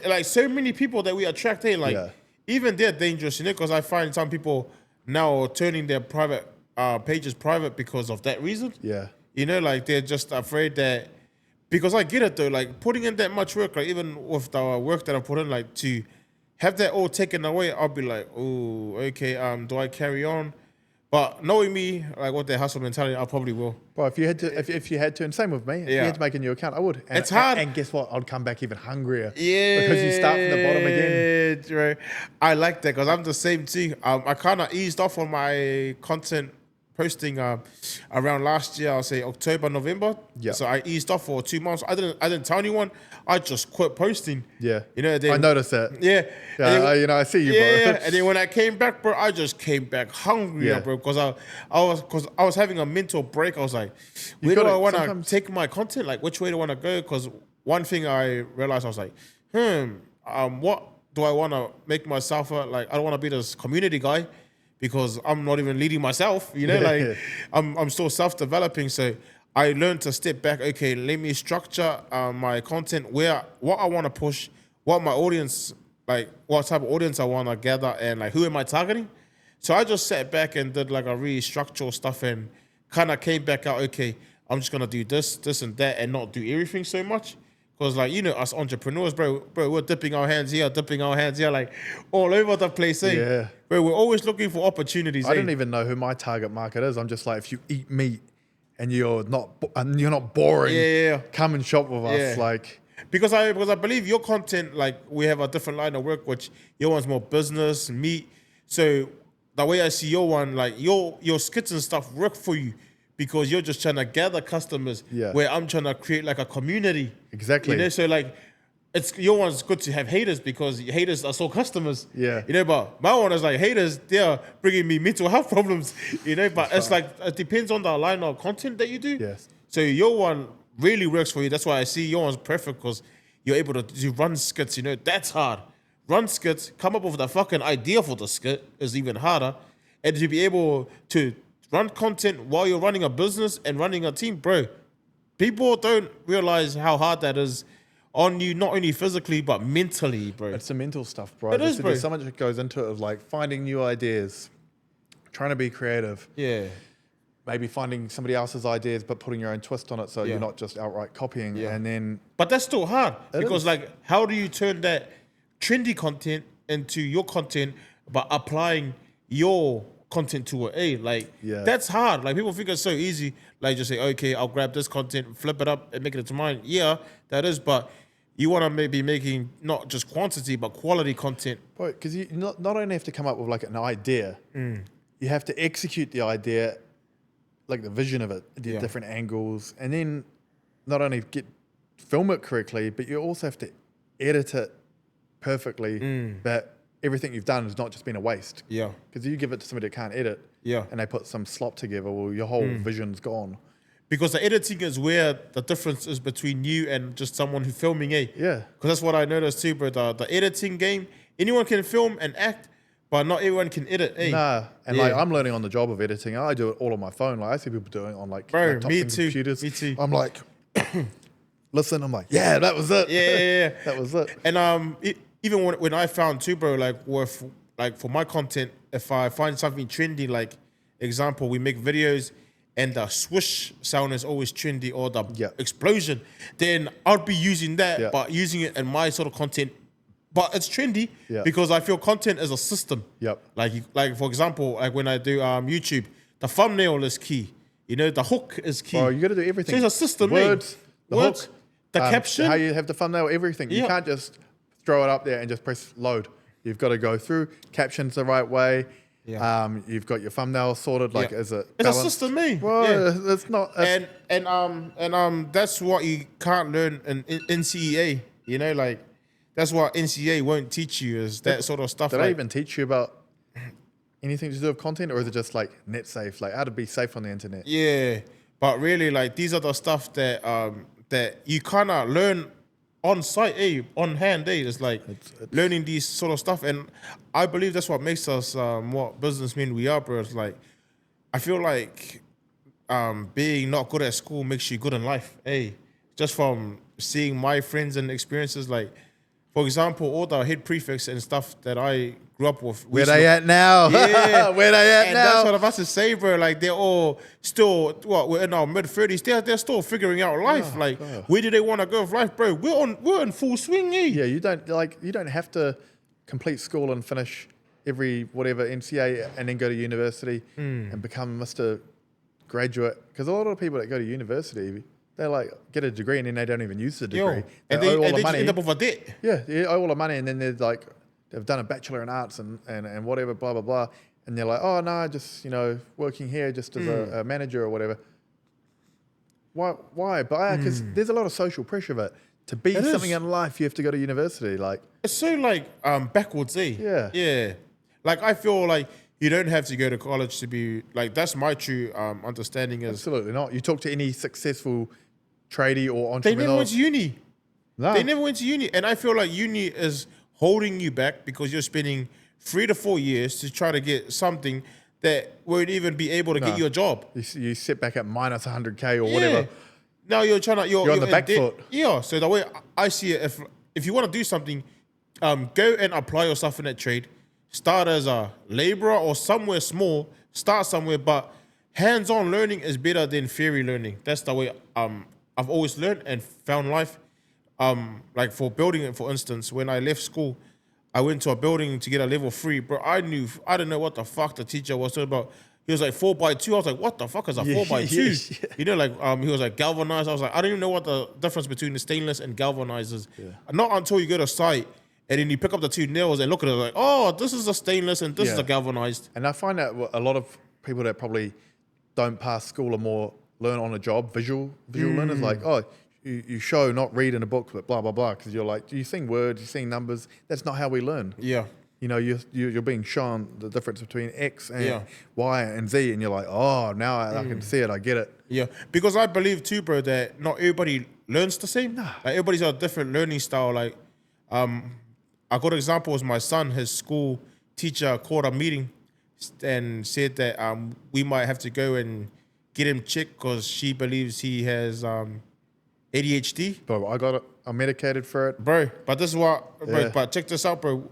like so many people that we attract, hey, like Yeah. even they're dangerous, you know, because I find some people now are turning their private pages private because of that reason. Yeah. You know, like they're just afraid that, because I get it though, like putting in that much work, like even with the work that I put in, like to have that all taken away, I'll be like, oh, okay, do I carry on? But knowing me, like with the hustle mentality, I probably will. Bro, if you had to, if you had to, and same with me, if you Yeah. had to make a new account, I would. And, It's hard. And guess what? I'd come back even hungrier. Yeah, Because you start from the bottom again. Right. I like that because I'm the same too. I kind of eased off on my content posting around last year. I'll say October, November. Yeah. So I eased off for 2 months. I didn't tell anyone. I just quit posting. Yeah. You know. Then, I noticed that. Yeah. Yeah, And then- I see you, yeah, bro. and then when I came back, bro, I just came back hungrier, Yeah. bro, because I was having a mental break. I was like, where do gotta- I want to sometimes- take my content? Like, which way do I want to go? Because one thing I realized, I was like, what do I want to make myself like? I don't want to be this community guy because I'm not even leading myself. You know, like I'm still self-developing. So I learned to step back. Okay, let me structure my content what I want to push, what my audience like what type of audience I want to gather and like who am I targeting. So I just sat back and did like a really structural stuff and kind of came back out, okay, I'm just going to do this and that and not do everything so much. Because like, you know, us entrepreneurs, bro, we're dipping our hands here, like all over the place, eh? Yeah. Bro, we're always looking for opportunities, I don't even know who my target market is. I'm just like, if you eat meat and you're not boring, come and shop with us. Like, because I believe your content, like we have a different line of work, which your one's more business, meat. So the way I see your one, like your skits and stuff work for you because you're just trying to gather customers. Yeah. Where I'm trying to create like a community. Exactly. You know, so like it's your one's good to have haters because haters are so customers. Yeah. You know, but my one is like haters, they're bringing me mental health problems. You know, but it's like it depends on the line of content that you do. Yes. So your one really works for you. That's why I see your one's perfect because you're able to do run skits. You know, that's hard. Run skits, come up with the fucking idea for the skit is even harder. And to be able to run content while you're running a business and running a team, bro, people don't realize how hard that is on you, not only physically, but mentally, bro. It's the mental stuff, bro. It is, bro. There's so much that goes into it of like finding new ideas, trying to be creative. Yeah. Maybe finding somebody else's ideas, but putting your own twist on it so you're not just outright copying. Yeah. And then... But that's still hard because is. like, how do you turn that trendy content into your content, but applying your content to it? Like, that's hard. Like, people think it's so easy. Like, just say, okay, I'll grab this content, flip it up, and make it into mine. Yeah, that is. But you want to maybe making not just quantity, but quality content. Right, because you not only have to come up with like an idea, you have to execute the idea, like the vision of it, the different angles, and then not only film it correctly, but you also have to edit it perfectly. That everything you've done has not just been a waste. Yeah. Because you give it to somebody that can't edit, and they put some slop together, well, your whole vision's gone. Because the editing is where the difference is between you and just someone who's filming, eh? Yeah. Because that's what I noticed too, bro. The editing game, anyone can film and act, but not everyone can edit, eh? Nah. And like, I'm learning on the job of editing. I do it all on my phone. Like, I see people doing it on like laptops me and too. computers. Me too. I'm like, listen, I'm like, yeah, that was it. Yeah. That was it. And even when I found too, bro, like for my content, if I find something trendy, like example, we make videos and the swoosh sound is always trendy or the explosion, then I'll be using that, but using it in my sort of content. But it's trendy because I feel content is a system. Yep. Like for example, like when I do YouTube, the thumbnail is key. You know, the hook is key. Oh, you got to do everything. So it's a system. Words, the hook, the caption, how you have the thumbnail, everything. You can't just throw it up there and just press load. You've got to go through captions the right way. You've got your thumbnail sorted like as a it's a system, me. Well, it's not. And that's what you can't learn in NCEA. You know, like that's what NCEA won't teach you is that sort of stuff. Did I even teach you about anything to do with content, or is it just like net safe, like how to be safe on the internet? Yeah, but really, like these are the stuff that that you kind of learn on site, on hand, It's like it's learning these sort of stuff, and I believe that's what makes us what businessmen we are, bro. It's like I feel like being not good at school makes you good in life, Just from seeing my friends and experiences, like for example, all the head prefects and stuff that I grew up with. Where they at now? Yeah. Where they at and now? That's what I'm about to say, bro. Like they're all still we're in our mid-30s. They're still figuring out life. Where do they want to go with life, bro? We're in full swing, Yeah, you don't have to complete school and finish every whatever NCA and then go to university and become Mr. Graduate. Because a lot of people that go to university, they like get a degree and then they don't even use the degree. And they just end up with a debt. Yeah, they owe all the money and then they're like, they've done a bachelor in arts and whatever, blah, blah, blah. And they're like, oh, no, just, working here just as a manager or whatever. Why? But because there's a lot of social pressure of it. To be something in life, you have to go to university. Like it's so backwards, Yeah. Yeah. Like I feel like you don't have to go to college to be like that's my true understanding is absolutely not. You talk to any successful tradie or entrepreneur. They never went to uni. No. They never went to uni. And I feel like uni is holding you back because you're spending 3 to 4 years to try to get something that won't even be able to get you a job. You sit back at minus 100K or whatever. Now you're trying to... You're on the back foot. Yeah. So the way I see it, if you want to do something, Go and apply yourself in that trade. Start as a laborer or somewhere small. Start somewhere, but hands-on learning is better than theory learning. That's the way I've always learned and found life. Like for building, for instance, when I left school, I went to a building to get a level 3, bro. I didn't know what the fuck the teacher was talking about. He was like 4x2. I was like, what the fuck is a 4x2? Yeah. You know, like he was like galvanized. I was like, I don't even know what the difference between the stainless and galvanized is. Yeah. Not until you go to site and then you pick up the 2 nails and look at it like, oh, this is a stainless and this is a galvanized. And I find that a lot of people that probably don't pass school are more learn on a job, visual learners. Like, oh, you show, not read in a book, but blah, blah, blah. Because you're like, you're seeing words, you're seeing numbers. That's not how we learn. Yeah. You know, you're being shown the difference between X and Y and Z. And you're like, oh, now I can see it. I get it. Yeah. Because I believe too, bro, that not everybody learns the same. Like everybody's got a different learning style. Like, a good example is my son. His school teacher called a meeting and said that we might have to go and get him checked because she believes he has ADHD. Bro, I'm medicated for it. Bro, but this is what, bro, but check this out, bro.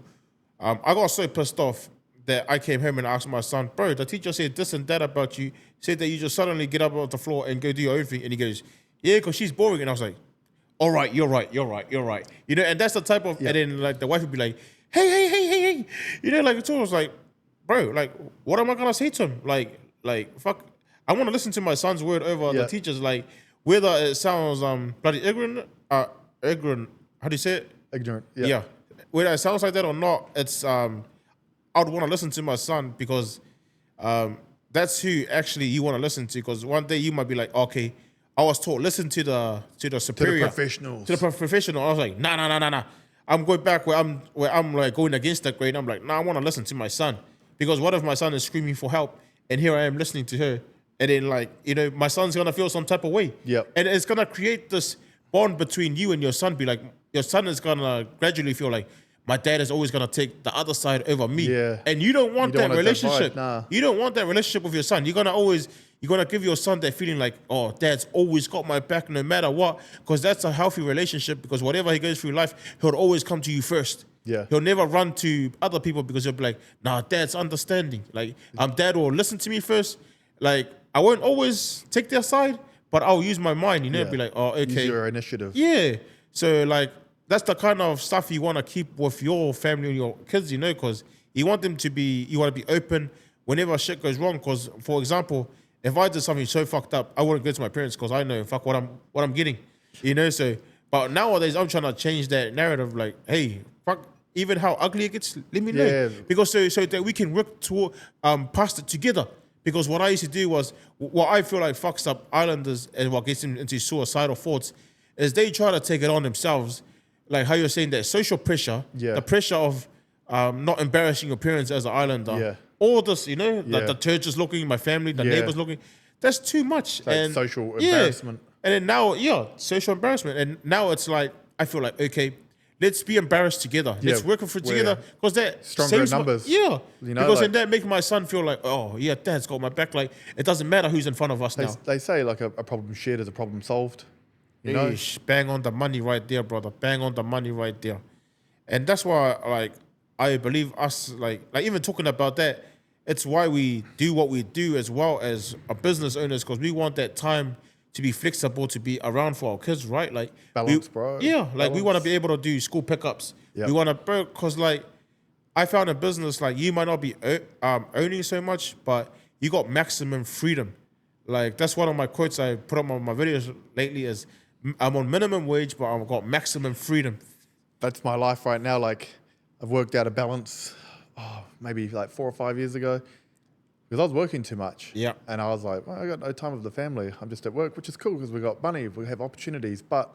I got so pissed off that I came home and asked my son, bro, the teacher said this and that about you, said that you just suddenly get up off the floor and go do your own thing. And he goes, yeah, because she's boring. And I was like, all right, you're right. You know, and that's the type of, and then like the wife would be like, hey. You know, like it's almost like, bro, like, what am I going to say to him? Like, fuck, I want to listen to my son's word over the teacher's, like, whether it sounds bloody ignorant, how do you say it? Ignorant, Yeah. Whether it sounds like that or not, it's I would want to listen to my son because that's who actually you want to listen to. Because one day you might be like, okay, I was taught listen to the superior, to the professionals, to the professional. I was like, nah. I'm going back where I'm like going against that grade. I'm like, nah, I want to listen to my son because what if my son is screaming for help and here I am listening to her, and then like you know my son's gonna feel some type of way. And it's gonna create this bond between you and your son. Be like, your son is gonna gradually feel like my dad is always gonna take the other side over me. And you don't want that relationship. You don't want that relationship with your son. You're gonna give your son that feeling like, oh, dad's always got my back no matter what, because that's a healthy relationship. Because whatever he goes through life, he'll always come to you first. He'll never run to other people because he'll be like, nah, dad's understanding. Like, dad will listen to me first. Like, I won't always take their side, but I'll use my mind, you know, be like, oh, okay. Use your initiative. Yeah. So, like, that's the kind of stuff you want to keep with your family and your kids, you know, because you want them to be, you want to be open whenever shit goes wrong. Because, for example, if I did something so fucked up, I wouldn't go to my parents because I know, fuck, what I'm getting, you know. So, but nowadays, I'm trying to change that narrative. Like, hey, fuck, even how ugly it gets, let me know. Because so that we can work toward past it together. Because what I used to do was, what I feel like fucks up islanders and what gets them into suicidal thoughts is they try to take it on themselves. Like how you're saying that social pressure, the pressure of not embarrassing your parents as an islander. All this, you know, like the church is looking, my family, the neighbors looking. That's too much. Like and social embarrassment. And then now, social embarrassment. And now it's like, I feel like, okay, let's be embarrassed together. Let's work for it together. Because that stronger in numbers. You know, because like, then that makes my son feel like, oh, yeah, dad's got my back. Like, it doesn't matter who's in front of us now. They say like a problem shared is a problem solved. You know? Bang on the money right there, brother. Bang on the money right there. And that's why, like, I believe us, like even talking about that, it's why we do what we do as well as a business owners, because we want that time to be flexible, to be around for our kids, right? Like balance, bro. Yeah, like we want to be able to do school pickups. We want to, because like I found a business like you might not be owning so much, but you got maximum freedom. Like that's one of my quotes I put up on my videos lately is, I'm on minimum wage, but I've got maximum freedom. That's my life right now. Like I've worked out a balance, maybe like 4 or 5 years ago, because I was working too much. And I was like, well, I got no time with the family. I'm just at work, which is cool because we got money, we have opportunities, but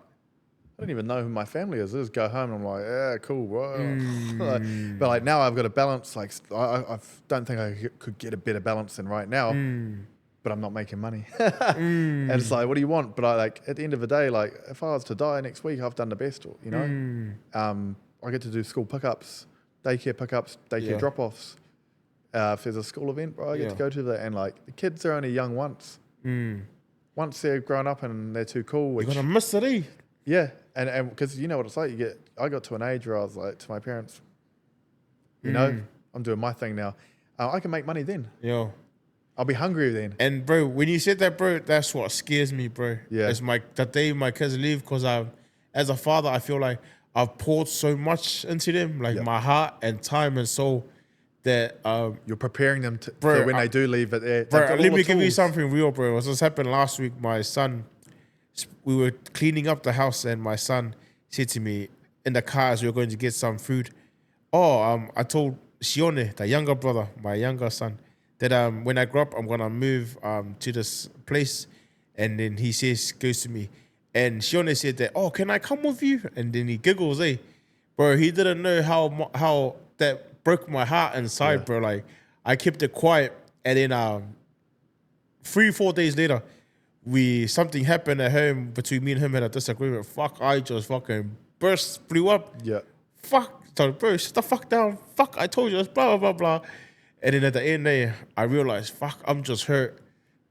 I don't even know who my family is. I just go home and I'm like, yeah, cool, bro. But like now I've got a balance. Like I don't think I could get a better balance than right now. But I'm not making money. And it's like, what do you want? But I like at the end of the day, like if I was to die next week, I've done the best, you know? I get to do school pickups, daycare drop-offs. If there's a school event, bro, I get to go to that. And like the kids are only young once. Once they're grown up and they're too cool. You're gonna miss it, eh? Yeah. and because you know what it's like. I got to an age where I was like to my parents, you know, I'm doing my thing now. I can make money then. Yo. I'll be hungry then. And bro, when you said that, bro, that's what scares me, bro. Yeah. It's the day my kids leave, because as a father, I feel like I've poured so much into them, like my heart and time and soul, that You're preparing them bro, for when they do leave. But bro, let me give you something real, bro. What just happened last week? My son, we were cleaning up the house, and my son said to me in the car as we were going to get some food. I told Shione, the younger brother, my younger son, that when I grow up, I'm gonna move to this place. And then he goes to me, and Shione said that, oh, can I come with you? And then he giggles, bro. He didn't know how that broke my heart inside, bro. Like, I kept it quiet, and then 3-4 days later, something happened at home between me and him, had a disagreement. I just fucking flew up. Yeah. So bro, shut the fuck down. I told you this, blah, blah, blah, blah. And then at the end there, I realized, I'm just hurt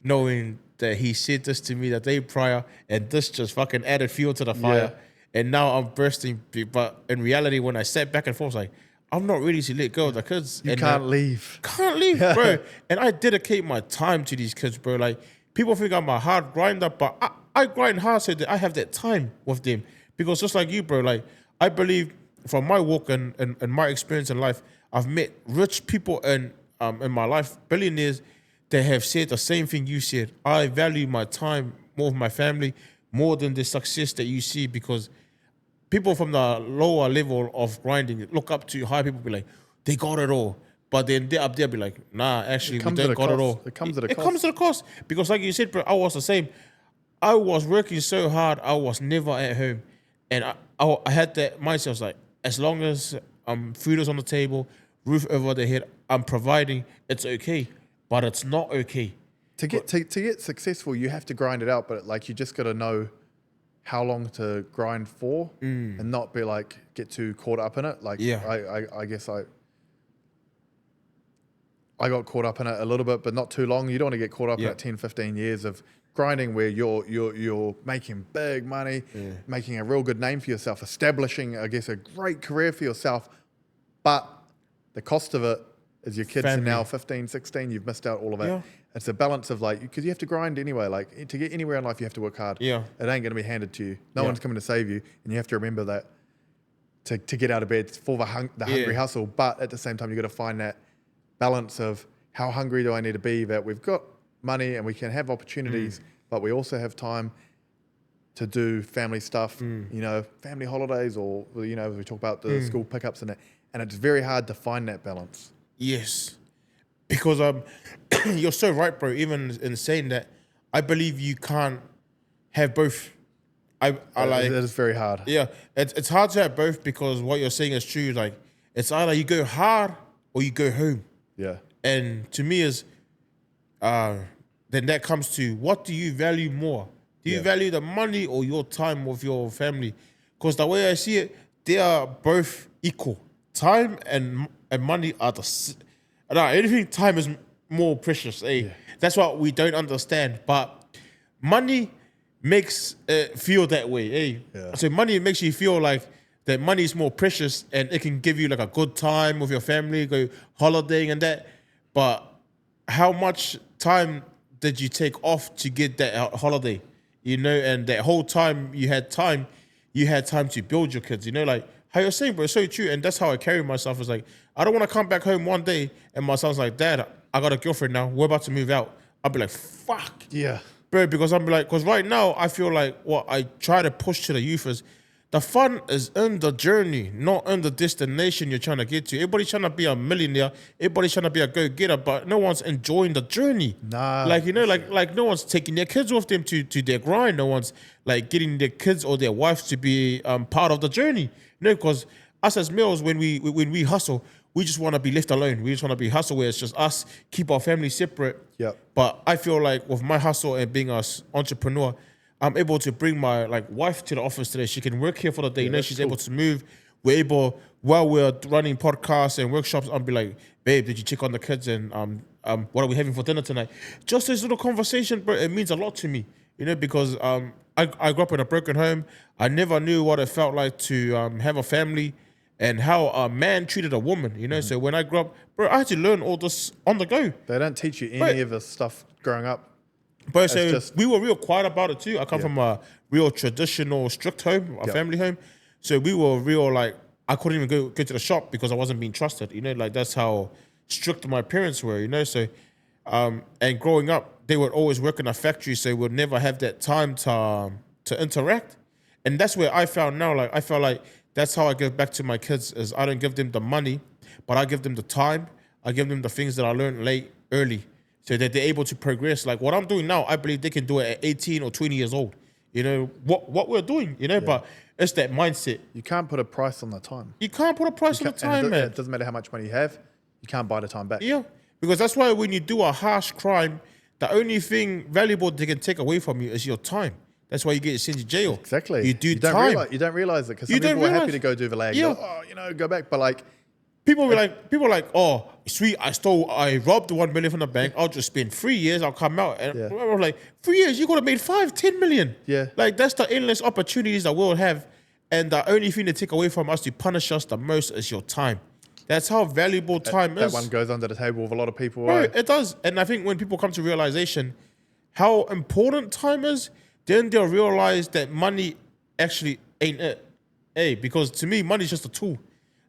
knowing that he said this to me the day prior, and this just fucking added fuel to the fire. Yeah. And now I'm bursting. But in reality, when I sat back and forth, I was like, I'm not ready to let go of the kids. You can't leave. Can't leave, bro. And I dedicate my time to these kids, bro. Like, people think I'm a hard grinder, but I grind hard so that I have that time with them. Because just like you, bro, like, I believe from my walk and my experience in life, I've met rich people in my life, billionaires, that have said the same thing you said. I value my time more with my family, more than the success that you see, because people from the lower level of grinding look up to high people, be like, they got it all. But then they're up there, be like, nah, actually, we don't got it all. It comes at a cost. It comes at a cost. Because like you said, bro, I was the same. I was working so hard, I was never at home. And I had that mindset. I was like, as long as food is on the table, roof over the head, I'm providing, it's okay. But it's not okay. To get successful, you have to grind it out. But like, you just got to know how long to grind for, and not be like, get too caught up in it. Like, I guess I got caught up in it a little bit, but not too long. You don't want to get caught up in it 10, 15 years of grinding where you're making big money, making a real good name for yourself, establishing, I guess, a great career for yourself. But the cost of it is your kids are now 15, 16, you've missed out all of it. Yeah. It's a balance of like, because you have to grind anyway. Like, to get anywhere in life, you have to work hard. Yeah. It ain't going to be handed to you. No one's coming to save you. And you have to remember that to get out of bed for the hungry hustle. But at the same time, you've got to find that balance of how hungry do I need to be, that we've got money and we can have opportunities, but we also have time to do family stuff, you know, family holidays, or, you know, we talk about the school pickups and that. And it's very hard to find that balance. Yes. Because you're so right, bro. Even in saying that, I believe you can't have both. I like it is very hard. Yeah, it's hard to have both, because what you're saying is true. Like, it's either you go hard or you go home. Yeah. And to me is, then that comes to, what do you value more? Do you value the money or your time with your family? Because the way I see it, they are both equal. Time and money are anything. Time is more precious. That's what we don't understand. But money makes it feel that way. So money makes you feel like that money is more precious, and it can give you like a good time with your family, go holidaying and that. But how much time did you take off to get that holiday? You know, and that whole time you had time to build your kids. You know, like how you're saying, bro, it's so true. And that's how I carry myself. It's like, I don't want to come back home one day and my son's like, Dad, I got a girlfriend now. We're about to move out. I'll be like, fuck. Yeah. Bro, because I'm like, because right now I feel like what I try to push to the youth is, the fun is in the journey, not in the destination you're trying to get to. Everybody's trying to be a millionaire. Everybody's trying to be a go-getter, but no one's enjoying the journey. Nah. Like, you know, like no one's taking their kids with them to their grind. No one's like getting their kids or their wives to be part of the journey. You know, because us as males, when we hustle, we just want to be left alone. We just want to be hustle where it's just us, keep our family separate. Yep. But I feel like with my hustle and being an entrepreneur, I'm able to bring my wife to the office today. She can work here for the day. You know, she's able to move. We're able, while we're running podcasts and workshops, I'll be like, babe, did you check on the kids? And what are we having for dinner tonight? Just this little conversation, bro, it means a lot to me. You know, because I grew up in a broken home. I never knew what it felt like to have a family and how a man treated a woman. You know, so when I grew up, bro, I had to learn all this on the go. They don't teach you But any of this stuff growing up. But It's so just we were real quiet about it too. I come from a real traditional, strict home, a family home. So we were real like I couldn't even go to the shop because I wasn't being trusted. You know, like that's how strict my parents were. You know, so and growing up, they would always work in a factory, so we'd never have that time to interact. And that's where I found now, like I felt like that's how I give back to my kids is I don't give them the money, but I give them the time. I give them the things that I learned early, so that they're able to progress. Like what I'm doing now, I believe they can do it at 18 or 20 years old. You know, what we're doing, you know, but it's that mindset. you can't put a price on the time. You can't put a price on the time, man. It doesn't matter how much money you have. You can't buy the time back. Yeah, because that's why when you do a harsh crime, the only thing valuable they can take away from you is your time. That's why you get sent to jail. Exactly. You do don't time. you don't realize it because You some don't people are happy realize. to go do the lag. Yeah. Oh, go back. But like, People were like, oh, sweet, I robbed 1 million from the bank. I'll just spend 3 years, I'll come out. And I was like, 3 years, you could have made 5, 10 million. Yeah. Like that's the endless opportunities that we'll have. And the only thing they take away from us to punish us the most is your time. That's how valuable time is. that one goes under the table with a lot of people. Bro, Right? it does. And I think when people come to realization how important time is, then they'll realize that money actually ain't it. Hey, because to me, money is just a tool.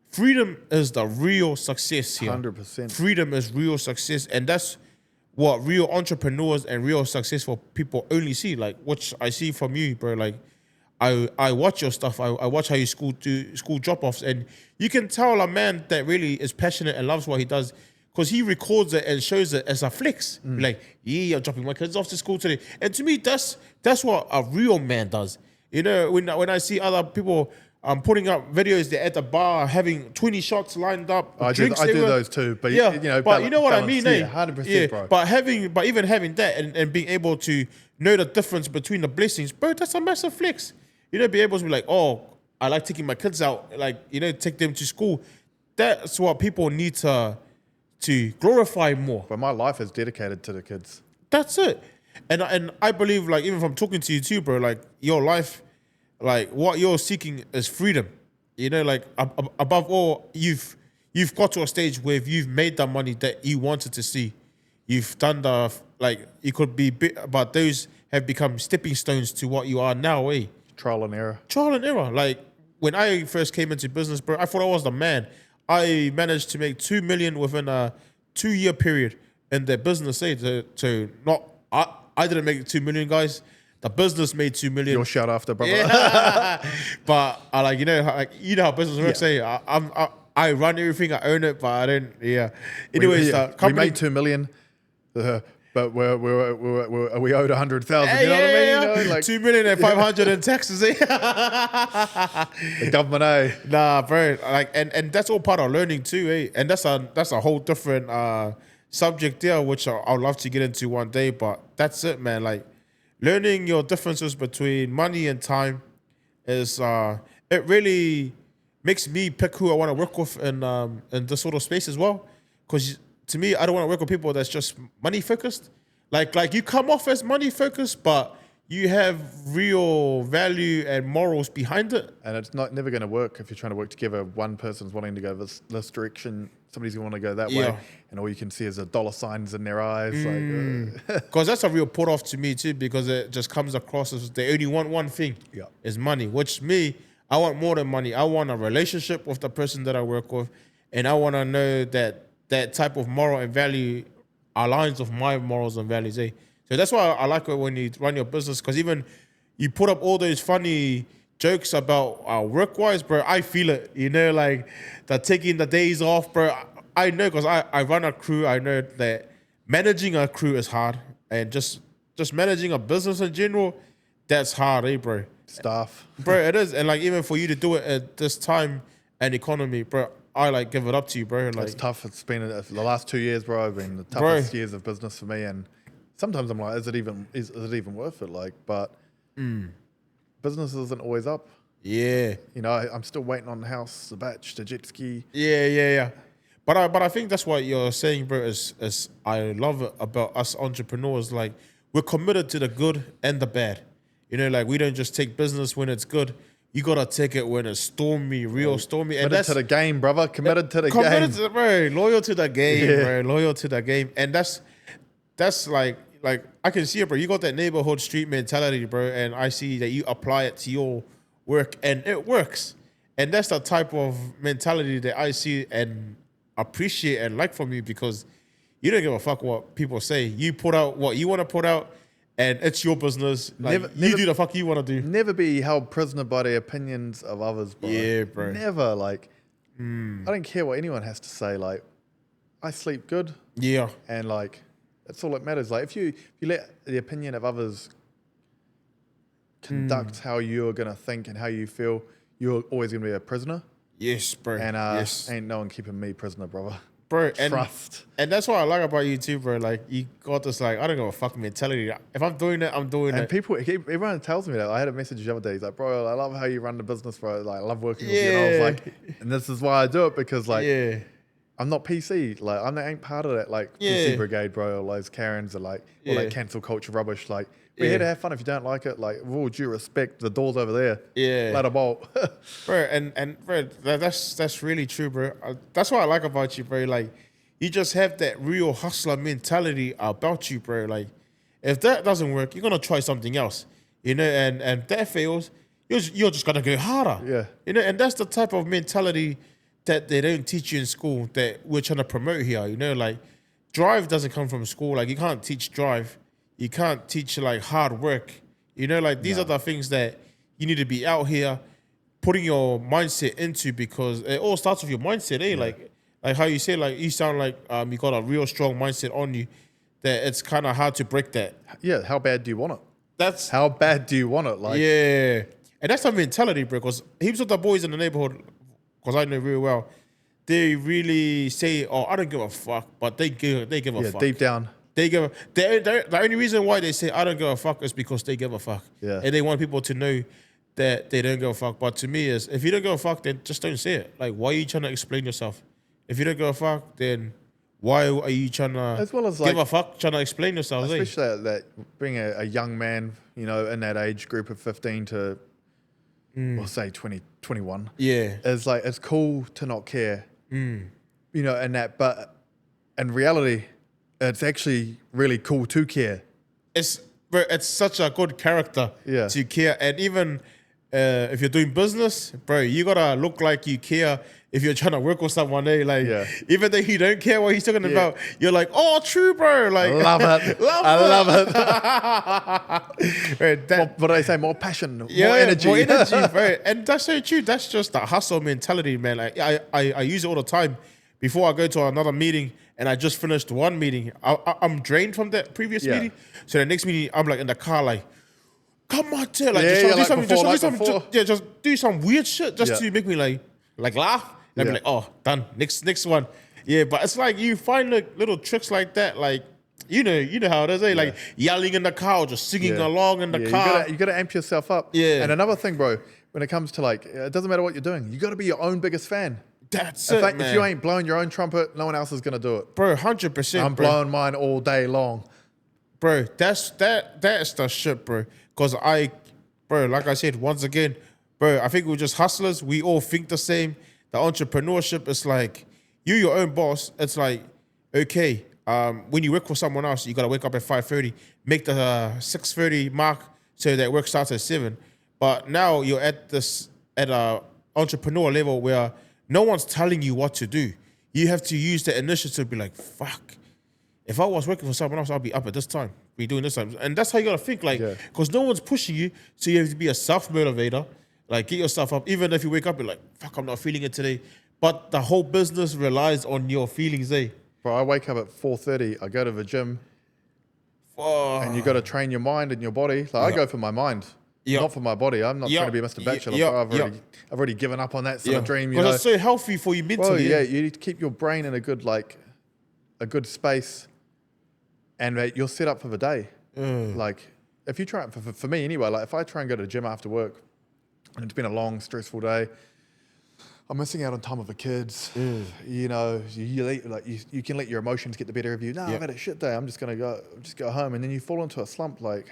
Freedom is the real success here. 100%. Freedom is real success. And that's what real entrepreneurs and real successful people only see. Like, what I see from you, bro. Like, I watch your stuff. I watch how you do school drop-offs. And you can tell a man that really is passionate and loves what he does because he records it and shows it as a flex. Like, yeah, I'm dropping my kids off to school today. And to me, that's what a real man does. You know, when I see other people putting up videos, they're at the bar having 20 shots lined up. I do those too. But Yeah, you know, but you know what I balance, mean, eh? yeah, 100%, bro. But even having that and being able to know the difference between the blessings, bro, that's a massive flex. You know, be able to be like, oh, I like taking my kids out, like, you know, take them to school. That's what people need to glorify more. But my life is dedicated to the kids. That's it. And I believe, like, even from talking to you too, bro, like your life, like what you're seeking is freedom. You know, like above all, you've got to a stage where you've made the money that you wanted to see. You've done you could be but those have become stepping stones to what you are now, eh? Trial and error. Trial and error. Like when I first came into business, bro, I thought I was the man. I managed to make 2 million within a 2-year period in the business, eh? I didn't make 2 million, guys. The business made 2 million. You're shut after, brother. Yeah. But I like you know how business works. Yeah. I run everything, I own it, but I don't. Yeah. Anyways, we made 2 million, but we owed 100,000. You know what I mean? You know, like 2 million and 500 in taxes. Eh? the government, eh? Nah, bro. Like and that's all part of learning too, eh? And that's a whole different subject there, which I'd love to get into one day. But that's it, man. Like learning your differences between money and time is it really makes me pick who I want to work with in this sort of space as well. Because to me, I don't want to work with people that's just money focused. Like you come off as money focused, but you have real value and morals behind it. And it's never going to work if you're trying to work together. One person's wanting to go this direction, somebody's going to want to go that way, and all you can see is the dollar signs in their eyes. Because that's a real put off to me too, because it just comes across as they only want one thing, is money. Which me, I want more than money. I want a relationship with the person that I work with, and I want to know that that type of moral and value aligns with my morals and values. Eh? So that's why I like it when you run your business, because even you put up all those funny jokes about work-wise, bro. I feel it, you know, like the taking the days off, bro. I know because I run a crew. I know that managing a crew is hard, and just managing a business in general, that's hard, eh, bro? Staff, bro, it is. And like even for you to do it at this time and economy, bro, I like give it up to you, bro. Like it's tough. It's been the last 2 years, bro. Have been the toughest years of business for me, and sometimes I'm like, is it even worth it? Like, but business isn't always up. Yeah, you know, I'm still waiting on the house, the batch, the jet ski. Yeah. But I think that's what you're saying, bro. Is I love it about us entrepreneurs. Like we're committed to the good and the bad. You know, like we don't just take business when it's good. You gotta take it when it's stormy, real stormy. And Committed to the game, brother. Committed to the committed game. to, bro, loyal to the game, Yeah. bro, loyal to the game. And that's like I can see it, bro. You got that neighborhood street mentality, bro, and I see that you apply it to your work, and it works. And that's the type of mentality that I see and appreciate and like from you, because you don't give a fuck what people say. You put out what you want to put out, and it's your business. Like, you do the fuck you want to do. Never be held prisoner by the opinions of others, bro. Yeah, bro. Never. Like, I don't care what anyone has to say. Like, I sleep good, Yeah. and like, that's all that matters. Like, if you let the opinion of others conduct how you're gonna think and how you feel, you're always gonna be a prisoner. Yes, bro. And yes. ain't no one keeping me prisoner, brother. Bro, Trust. And that's what I like about you too, bro. Like, you got this, like, I don't give a fuck mentality. If I'm doing it, I'm doing And it. everyone tells me that. I had a message the other day. He's like, bro, I love how you run the business, bro. Like, I love working with you. And I was like, and this is why I do it, because like, Yeah. I'm not PC. Like, I ain't part of that like Yeah. PC brigade, bro. Or those Karens are like, all Yeah. that cancel culture rubbish. Like, we're Yeah. here to have fun. If you don't like it, like, with all due respect, the door's over there. Yeah. Let a bolt. Bro, and bro, that's really true, bro. That's what I like about you, bro. Like, you just have that real hustler mentality about you, bro. Like, if that doesn't work, you're gonna try something else, you know. And if that fails, you're just gonna go harder, Yeah. you know. And that's the type of mentality that they don't teach you in school that we're trying to promote here, you know. Like, drive doesn't come from school. Like, you can't teach drive, you can't teach like hard work, you know. Like, these are the things that you need to be out here putting your mindset into, because it all starts with your mindset, eh? Like how you say, like, you sound like you got a real strong mindset on you, that it's kind of hard to break that. Yeah. How bad do you want it? That's How bad do you want it? Like, yeah, and that's the mentality, bro. Because heaps of the boys in the neighborhood, because I know very well, they really say, "Oh, I don't give a fuck," but they give a yeah, fuck. deep down. They give the only reason why they say I don't give a fuck is because they give a fuck. Yeah. And they want people to know that they don't give a fuck. But to me, is if you don't give a fuck, then just don't say it. Like, why are you trying to explain yourself? If you don't give a fuck, then why are you trying to As well as, give like, a fuck, trying to explain yourself? Especially that being a young man, you know, in that age group of 15 to, we'll say 20, 21. Yeah. It's like, it's cool to not care, you know, and that, but in reality, it's actually really cool to care. Bro, it's such a good character Yeah. to care. And even if you're doing business, bro, you gotta look like you care. If you're trying to work with someone, like, Yeah. even though he don't care what he's talking about, you're like, oh, true, bro. Like, Love it. love it. Bro, that, What do they say? More passion, more yeah, energy. more energy, bro. And that's so true. That's just the hustle mentality, man. Like, I use it all the time. Before I go to another meeting and I just finished one meeting, I'm drained from that previous Yeah. meeting. So the next meeting, I'm like in the car, like, come on, tell, like, Yeah, just yeah, do like something, before, just, like do something, before. just do some weird shit just Yeah. to make me like laugh. And Yeah. be like, oh, done. Next one. Yeah, but it's like you find like little tricks like that, like, you know how it is, eh? Like yelling in the car or just singing Yeah. along in the Yeah, car. you gotta amp yourself up. Yeah. And another thing, bro, when it comes to like, it doesn't matter what you're doing, you gotta be your own biggest fan. That's In it, fact, man. if you ain't blowing your own trumpet, no one else is gonna do it. Bro, 100%. I'm bro. blowing mine all day long. Bro, that's the shit, bro. Cause bro, like I said, once again, bro, I think we're just hustlers. We all think the same. The entrepreneurship is like, you're your own boss. It's like, okay, when you work for someone else, you gotta wake up at 5:30, make the 6:30 mark so that work starts at 7. But now you're at a entrepreneur level where no one's telling you what to do. You have to use the initiative to be like, fuck. If I was working for someone else, I'll be up at this time, be doing this time. And that's how you gotta think, like, Yeah. because no one's pushing you, so you have to be a self-motivator. Like, get yourself up. Even if you wake up, you're like, fuck, I'm not feeling it today. But the whole business relies on your feelings, eh? Bro, I wake up at 4:30, I go to the gym, Fuck. and you gotta train your mind and your body. Like, I go for my mind, not for my body. I'm not Yeah. trying to be Mr. Bachelor. Yeah. Bro. I've already given up on that sort of dream, you Because know. it's so healthy for you Well, mentally. yeah, you need to keep your brain in a good space, and mate, you're set up for the day. Like, if you try, for me anyway, like if I try and go to the gym after work, and it's been a long, stressful day, I'm missing out on time with the kids. You know, you can let your emotions get the better of you. No, I've had a shit day. I'm just gonna go home, and then you fall into a slump. Like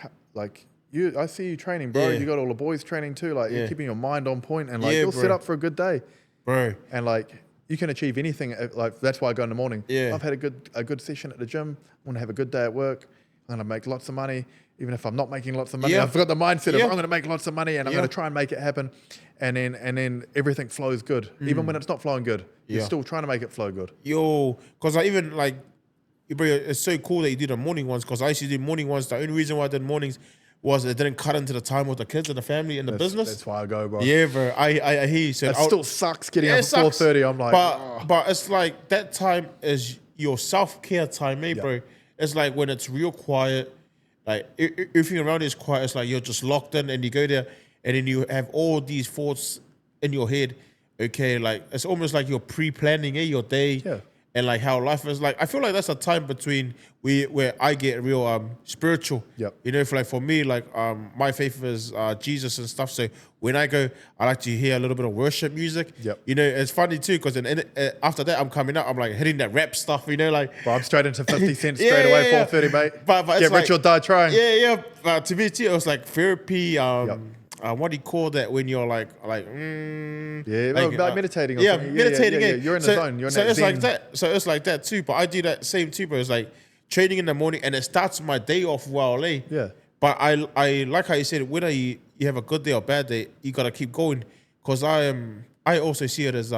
you, I see you training, bro. You got all the boys training too. Like you're keeping your mind on point, and like you'll set up for a good day, bro. And like you can achieve anything. Like that's why I go in the morning. Yeah, I've had a good session at the gym. I want to have a good day at work. I'm gonna make lots of money. Even if I'm not making lots of money, I've got the mindset of I'm going to make lots of money and I'm going to try and make it happen. And then everything flows good. Even when it's not flowing good, you're still trying to make it flow good. Yo, because I even like, bro, it's so cool that you do the morning ones because I used to do morning ones. The only reason why I did mornings was it didn't cut into the time with the kids and the family and the business. That's why I go, bro. Yeah, bro. I hear you. So it still sucks getting up at 4:30. I'm like, but it's like that time is your self-care time, bro. It's like when it's real quiet. Like everything around is quiet. It's like you're just locked in, and you go there, and then you have all these thoughts in your head. Okay, like it's almost like you're pre-planning your day, and like how life is. Like I feel like that's a time between where I get real spiritual. You know, for me, like my faith is Jesus and stuff. So when I go, I like to hear a little bit of worship music. You know, it's funny too because after that I'm coming out, I'm like hitting that rap stuff. You know, like I'm straight into 50 cents straight away, 4:30, mate. But get rich or die trying. To me too, it was like therapy. What do you call that when you're like meditating. Or meditating. You're in the zone. You're in that it's zen. like that. So it's like that too. But I do that same too. But it's like training in the morning, and it starts my day off well. But I like how you said whether you have a good day or bad day, you gotta keep going. Cause I also see it as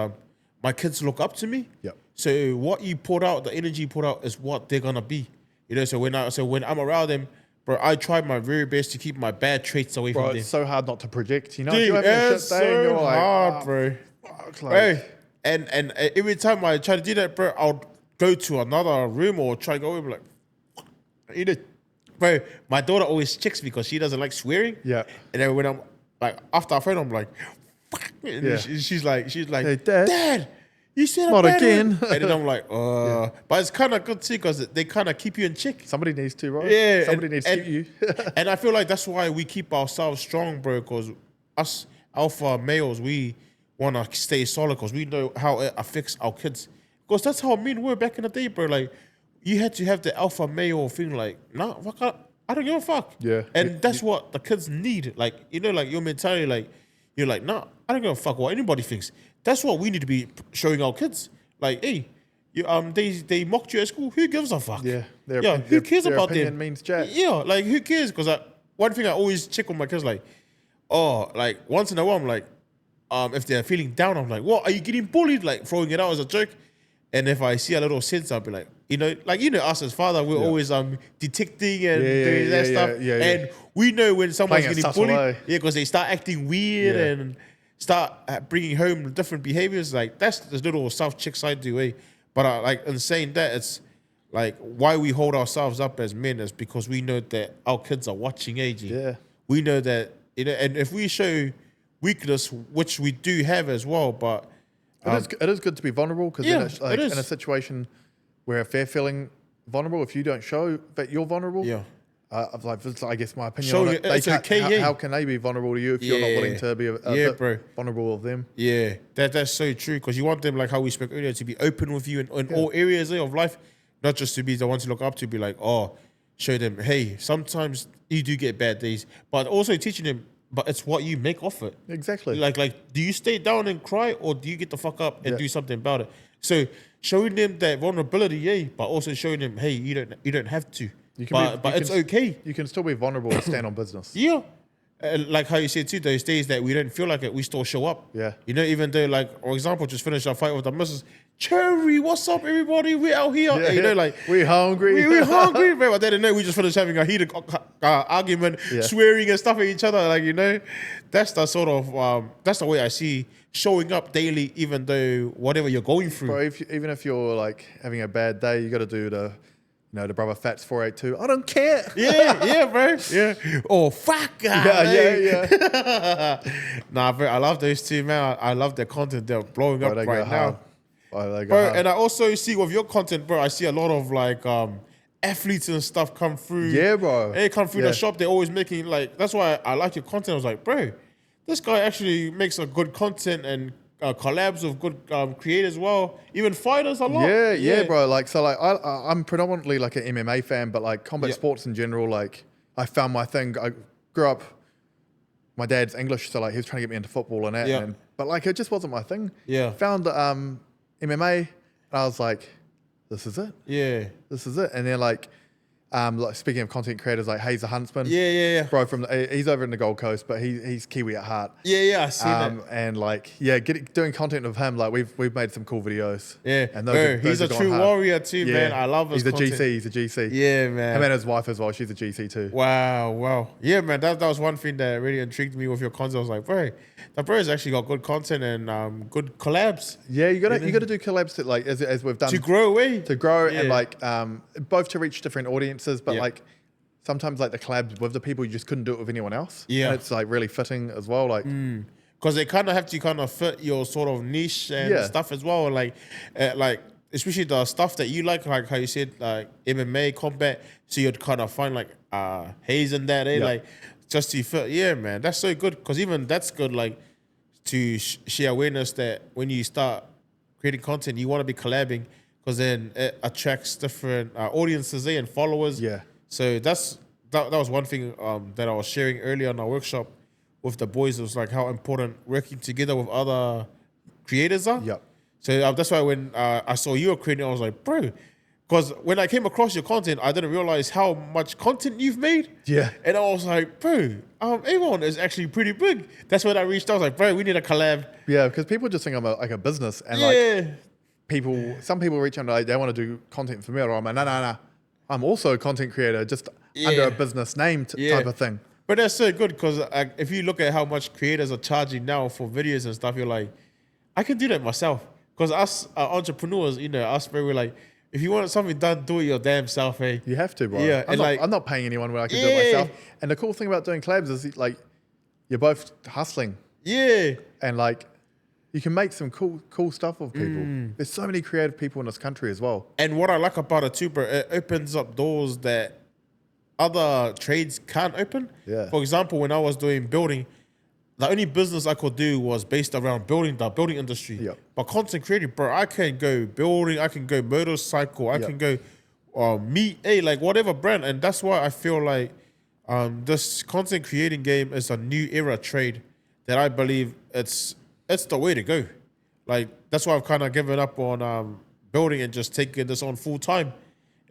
my kids look up to me. So what you put out, the energy you put out, is what they're gonna be. You know. So when I'm around them. Bro, I try my very best to keep my bad traits away from them. It's so hard not to project, you know? Dude, if you're having a shit day and you're like, hard, bro. Fuck, like, and every time I try to do that, bro, I'll go to another room or try to go over like, you know, bro, my daughter always checks me because she doesn't like swearing. And then when I'm like, after I phone, I'm like, and she's like, hey, Dad. You said not again. And then I'm like, but it's kind of good too because they kind of keep you in check. Somebody needs to, right? Yeah. Somebody needs to keep you. And I feel like that's why we keep ourselves strong, bro, because us alpha males, we want to stay solid because we know how it affects our kids. Because that's how men were back in the day, bro. Like, you had to have the alpha male thing, like, nah, I don't give a fuck. And that's what the kids need. Like, you know, like your mentality, like, you're like, nah, I don't give a fuck what anybody thinks. That's what we need to be showing our kids. Like, hey, they mocked you at school. Who gives a fuck? Who cares about them? Means jack. Like who cares? Because one thing I always check on my kids, like, like once in a while, I'm like, if they're feeling down, I'm like, what? Are you getting bullied? Like throwing it out as a joke. And if I see a little sense, I'll be like, us as father, we're always detecting and doing that stuff. And we know when someone's getting bullied, because they start acting weird and start bringing home different behaviors. Like that's the little self-checks I do, But like in saying that, it's like why we hold ourselves up as men is because we know that our kids are watching, We know that, and if we show weakness, which we do have as well, but it is good to be vulnerable because in a situation where if they're feeling vulnerable, if you don't show that you're vulnerable, I guess my opinion on it, it's okay, how can they be vulnerable to you if you're not willing to be a bit vulnerable of them? That's so true because you want them, like how we spoke earlier, to be open with you in all areas of life, not just to be the ones to look up to, be like, show them, hey, sometimes you do get bad days, but also teaching them, but it's what you make of it. Exactly. Like, do you stay down and cry or do you get the fuck up and do something about it? So showing them that vulnerability, but also showing them, hey, you don't have to. But it's okay. You can still be vulnerable and stand on business. Like how you said too, those days that we don't feel like it, we still show up. You know, even though, like, for example, just finished our fight with the missus. Cherry, what's up, everybody? We're out here. You know, like we're hungry. We're hungry, bro. But they didn't know we just finished having a heated argument, swearing and stuff at each other. Like, you know, that's the sort of that's the way I see showing up daily, even though whatever you're going through. Bro, even if you're like having a bad day, you got to do the Brother Fats 482. I don't care. Bro. Oh, fuck. Nah, bro, I love those two, man. I love their content. They're blowing up right now. Bro, and I also see with your content, bro, I see a lot of like athletes and stuff come through. Yeah, bro. They come through the shop. They're always making like, that's why I like your content. I was like, bro, this guy actually makes a good content and collabs with good creators as well. Even fighters a lot. Yeah, bro. Like, so like I'm predominantly like an MMA fan, but like combat sports in general, like I found my thing. I grew up, my dad's English, so like he was trying to get me into football and that, Yeah. but like it just wasn't my thing. Yeah. Found MMA, and I was like, this is it. Yeah. This is it. And then like speaking of content creators, like Hayes the Huntsman. Yeah. Bro, he's over in the Gold Coast, but he's Kiwi at heart. Yeah, I see that. And like, doing content with him, like we've made some cool videos. Yeah, and he's a true warrior too, man. I love his content. He's a GC. Yeah, man. Him and his wife as well. She's a GC too. Wow. Yeah, man. That was one thing that really intrigued me with your content. I was like, bro, that bro's actually got good content and good collabs. Yeah, you gotta do collabs to like as we've done to grow and like both to reach different audiences, but like sometimes like the collabs with the people, you just couldn't do it with anyone else. Yeah, and it's like really fitting as well. Like because they kind of have to kind of fit your sort of niche and stuff as well. Like especially the stuff that you like how you said like MMA combat. So you'd kind of find like Hayes in that, like just to fit. Yeah, man, that's so good. Because even that's good, like to share awareness that when you start creating content, you want to be collabing because then it attracts different audiences and followers. Yeah. So that was one thing that I was sharing earlier in our workshop with the boys. It was like how important working together with other creators are. Yep. So that's why when I saw you were creating, I was like, bro, because when I came across your content, I didn't realize how much content you've made. Yeah. And I was like, bro, Avon is actually pretty big. That's when I reached out. I was like, bro, we need a collab. Yeah, because people just think I'm like a business. And like some people reach out and like, they want to do content for me. Or I'm like, no. I'm also a content creator, just under a business name type of thing. But that's so good because if you look at how much creators are charging now for videos and stuff, you're like, I can do that myself. Because us entrepreneurs, us, we're like, if you want something done, do it your damn self, hey. You have to, bro. Yeah, I'm not paying anyone when I can do it myself. And the cool thing about doing collabs is like, you're both hustling. Yeah. And like, you can make some cool stuff with people. There's so many creative people in this country as well. And what I like about it too, bro, it opens up doors that other trades can't open. Yeah. For example, when I was doing building, the only business I could do was based around the building industry. Yep. But content creating, bro, I can go building, I can go motorcycle, I can go meat, like whatever brand. And that's why I feel like this content creating game is a new era trade that I believe it's the way to go. Like that's why I've kind of given up on building and just taking this on full time.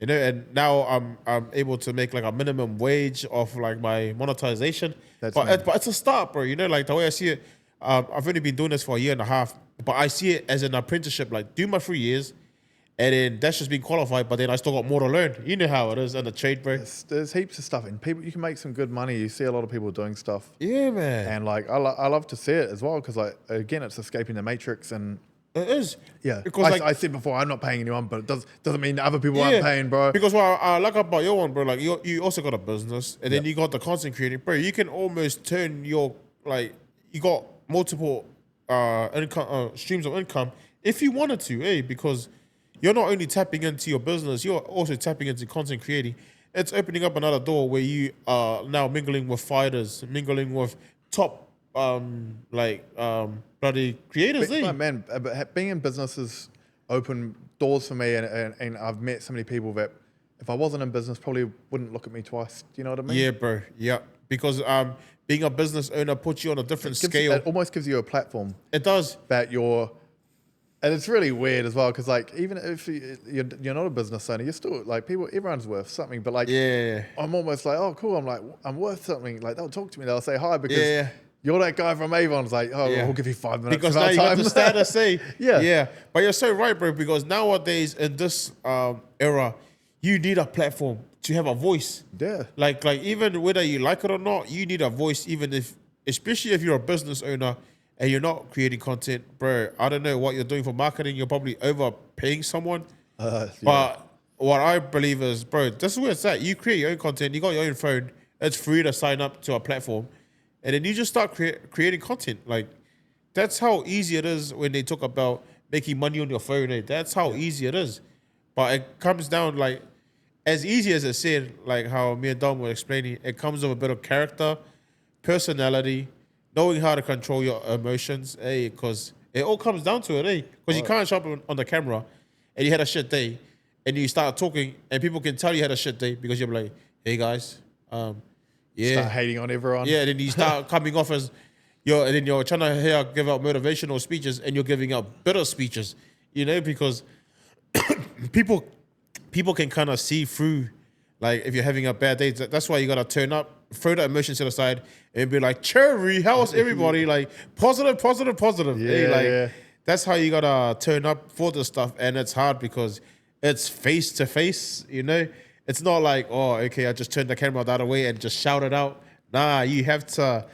And now I'm able to make like a minimum wage of like my monetization. But it's a start, bro. Like the way I see it, I've only been doing this for a year and a half, but I see it as an apprenticeship. Like do my 3 years, and then that's just being qualified. But then I still got more to learn. You know how it is in the trade, bro. There's heaps of stuff, and people you can make some good money. You see a lot of people doing stuff. Yeah, man. And like I love to see it as well because like again, it's escaping the matrix and. It is. Yeah. Because I said before, I'm not paying anyone, but it doesn't mean other people aren't paying, bro. Because what I like about your one, bro, like you also got a business and then you got the content creating, bro. You can almost turn your, like, you got multiple income streams of income if you wanted to, because you're not only tapping into your business, you're also tapping into content creating. It's opening up another door where you are now mingling with fighters, mingling with top bloody creators. Man, but being in business has opened doors for me, and I've met so many people that if I wasn't in business probably wouldn't look at me twice. Do you know what I mean? Yeah, bro. Yeah, because being a business owner puts you on a different scale. It almost gives you a platform. It does. And it's really weird as well because like even if you're not a business owner, you're still like everyone's worth something. But like I'm almost like, oh cool, I'm worth something. Like they'll talk to me, they'll say hi because you're that guy from Avon. It's like, we'll give you 5 minutes because of now our you time. got the status. Yeah. But you're so right, bro. Because nowadays in this era, you need a platform to have a voice. Yeah. Like even whether you like it or not, you need a voice. Especially if you're a business owner. And you're not creating content, bro. I don't know what you're doing for marketing. You're probably overpaying someone. But what I believe is, bro, this is where it's at. You create your own content. You got your own phone. It's free to sign up to a platform. And then you just start creating content. Like, that's how easy it is when they talk about making money on your phone. That's how easy it is. But it comes down, like, as easy as it said, like how me and Dom were explaining, it comes with a bit of character, personality, knowing how to control your emotions, because It all comes down to it, eh? Because you can't show up on the camera and you had a shit day and you start talking and people can tell you had a shit day because you're like, hey guys, yeah. Start hating on everyone. Yeah, and then you start coming off as and then you're trying to give out motivational speeches and you're giving out bitter speeches, you know, because people can kind of see through, like, if you're having a bad day. That's why you got to turn up, throw the emotions to the side and be like, Cherry, how's everybody? Like, positive. That's how you got to turn up for this stuff. And it's hard because it's face to face, you know? It's not like, oh, okay, I just turned the camera the other way and just shout it out. Nah, you have to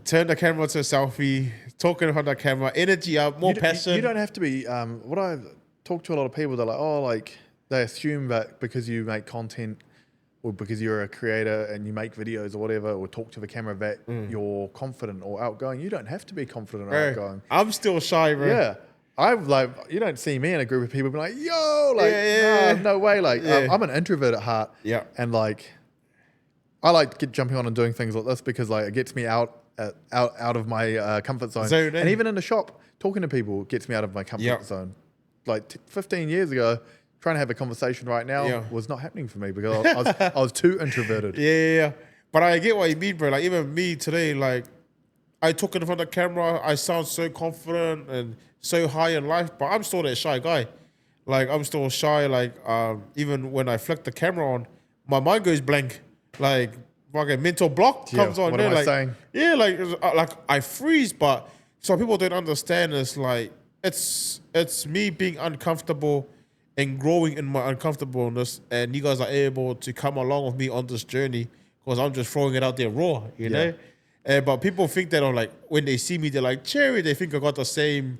turn the camera to a selfie, talking on the camera, energy up, more passion. You don't have to be, what I talk to a lot of people, they're like, oh, like, they assume that because you make content or because you're a creator and you make videos or whatever, or talk to the camera, that you're confident or outgoing. You don't have to be confident or outgoing. I'm still shy, bro. Yeah. I'm like, you don't see me in a group of people being like, yo, like, nah, no way. Like, I'm an introvert at heart. Yeah. And like, I like jumping on and doing things like this because like it gets me out of my comfort zone. And even in the shop, talking to people gets me out of my comfort zone. Like 15 years ago, trying to have a conversation right now was not happening for me because I was too introverted. Yeah. But I get what you mean, bro. Like, even me today, like, I talk in front of the camera, I sound so confident and so high in life, but I'm still that shy guy. Like, I'm still shy. Like, even when I flick the camera on, my mind goes blank. Like, fucking mental block comes on. What am I like, saying? Yeah, like I freeze, but so people don't understand this. Like, it's me being uncomfortable and growing in my uncomfortableness, and you guys are able to come along with me on this journey because I'm just throwing it out there raw, you know? But people think that when they see me, they're like, Cherry, they think I got the same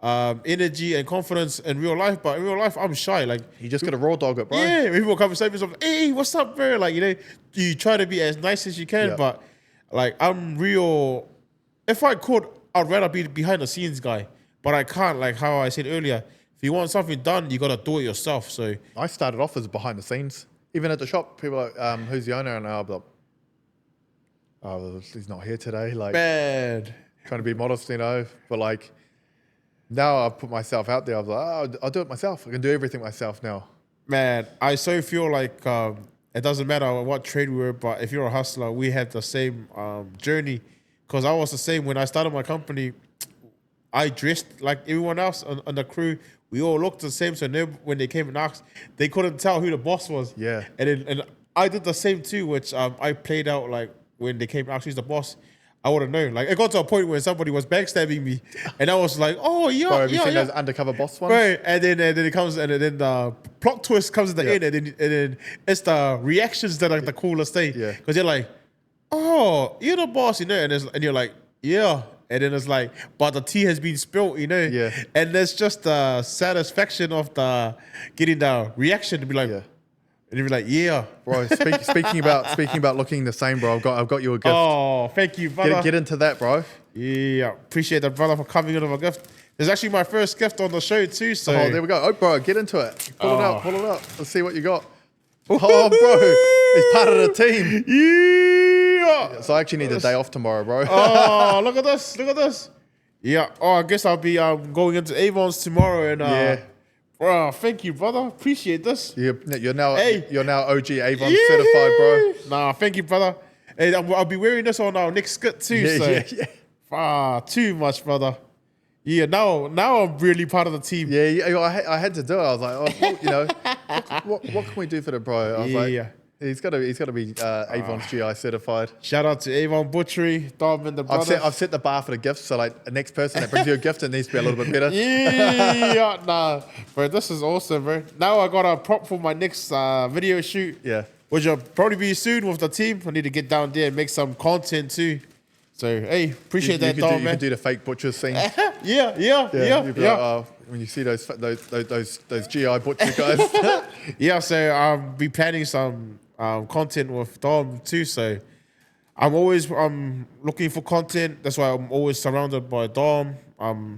energy and confidence in real life, but in real life, I'm shy. Like, You just got to raw dog it, bro. yeah, people come and say to me, hey, what's up, bro? Like, you know, you try to be as nice as you can, but like, I'm real. If I could, I'd rather be behind the scenes guy, but I can't. Like how I said earlier, if you want something done, you got to do it yourself. So I started off as behind the scenes. Even at the shop, people are like, who's the owner? And I'll be like, oh, he's not here today. Like, bad. Trying to be modest, you know. But like, now I've put myself out there. I was like, oh, I'll do it myself. I can do everything myself now. Man, I so feel like it doesn't matter what trade we're, but if you're a hustler, we have the same journey. Because I was the same when I started my company. I dressed like everyone else on the crew. We all looked the same. So when they came and asked, they couldn't tell who the boss was. Yeah. And I did the same too, which I played out like when they came and asked who's the boss. I wouldn't know. Like, it got to a point where somebody was backstabbing me, and I was like, "Oh yeah, Bro, have you seen those undercover boss ones? Right, and then it comes, and then the plot twist comes at the end, and then it's the reactions that are the coolest thing. Yeah, because you're like, "Oh, you're the boss," you know, and you're like, "Yeah," and then it's like, "But the tea has been spilled," you know. Yeah, and there's just the satisfaction of getting the reaction to be like. Yeah. And you'd be like, yeah. Bro, speaking about looking the same, bro, I've got you a gift. Oh, thank you, brother. Get into that, bro. Yeah, appreciate that, brother, for coming in with a gift. It's actually my first gift on the show too, so. Oh, there we go. Oh, bro, get into it. Pull it up. Let's see what you got. Oh, bro, he's part of the team. Yeah. So I actually need a day off tomorrow, bro. Oh, look at this. Yeah, oh, I guess I'll be going into Avon's tomorrow and yeah. Bro, thank you, brother. Appreciate this. You're now OG Avon certified, bro. Nah, thank you, brother. Hey, I'll be wearing this on our next skit too. Yeah. Too much, brother. Yeah, now I'm really part of the team. Yeah, I had to do it. I was like, oh, well, you know, what can we do for the bro? I was like, he's got to be Avon's GI certified. Shout out to Avon Butchery, Dom and the brother. I've set the bar for the gifts, so like the next person that brings you a gift, it needs to be a little bit better. Yeah, nah, bro, this is awesome, bro. Now I got a prop for my next video shoot. Yeah, which will probably be soon with the team. I need to get down there and make some content too. So hey, appreciate that, Dom, man. You can do the fake butcher scene. Yeah. Like, when you see those GI butcher guys. Yeah, so I'll be planning some content with Dom too. So I'm always looking for content. That's why I'm always surrounded by Dom,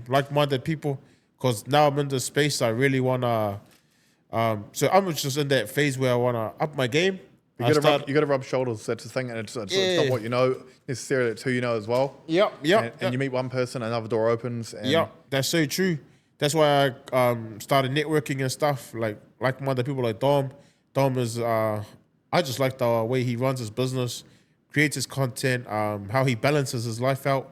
like-minded people. Because now I'm in the space I really wanna. So I'm just in that phase where I wanna up my game. You got to rub shoulders. That's the thing, and it's not what you know necessarily. It's who you know as well. And you meet one person, another door opens. And that's so true. That's why I started networking and stuff. Like other people like Dom. Dom is I just like the way he runs his business, creates his content, how he balances his life out,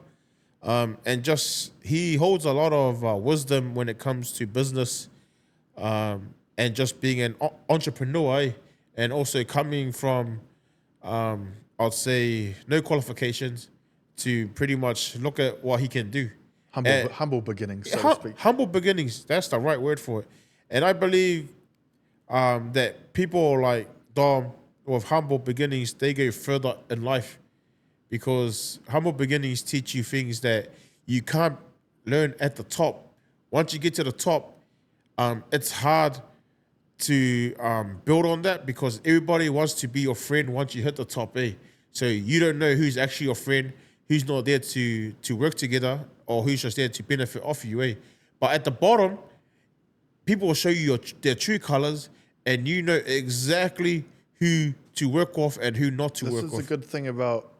and just he holds a lot of wisdom when it comes to business, and just being an entrepreneur. And also coming from, I'd say, no qualifications to pretty much look at what he can do. Humble beginnings, so to speak. Humble beginnings, that's the right word for it. And I believe that people like Dom with humble beginnings, they go further in life because humble beginnings teach you things that you can't learn at the top. Once you get to the top, it's hard to build on that because everybody wants to be your friend once you hit the top, So you don't know who's actually your friend, who's not there to work together, or who's just there to benefit off you, But at the bottom, people will show you their true colors, and you know exactly who to work off and who not to work off. This is a good thing about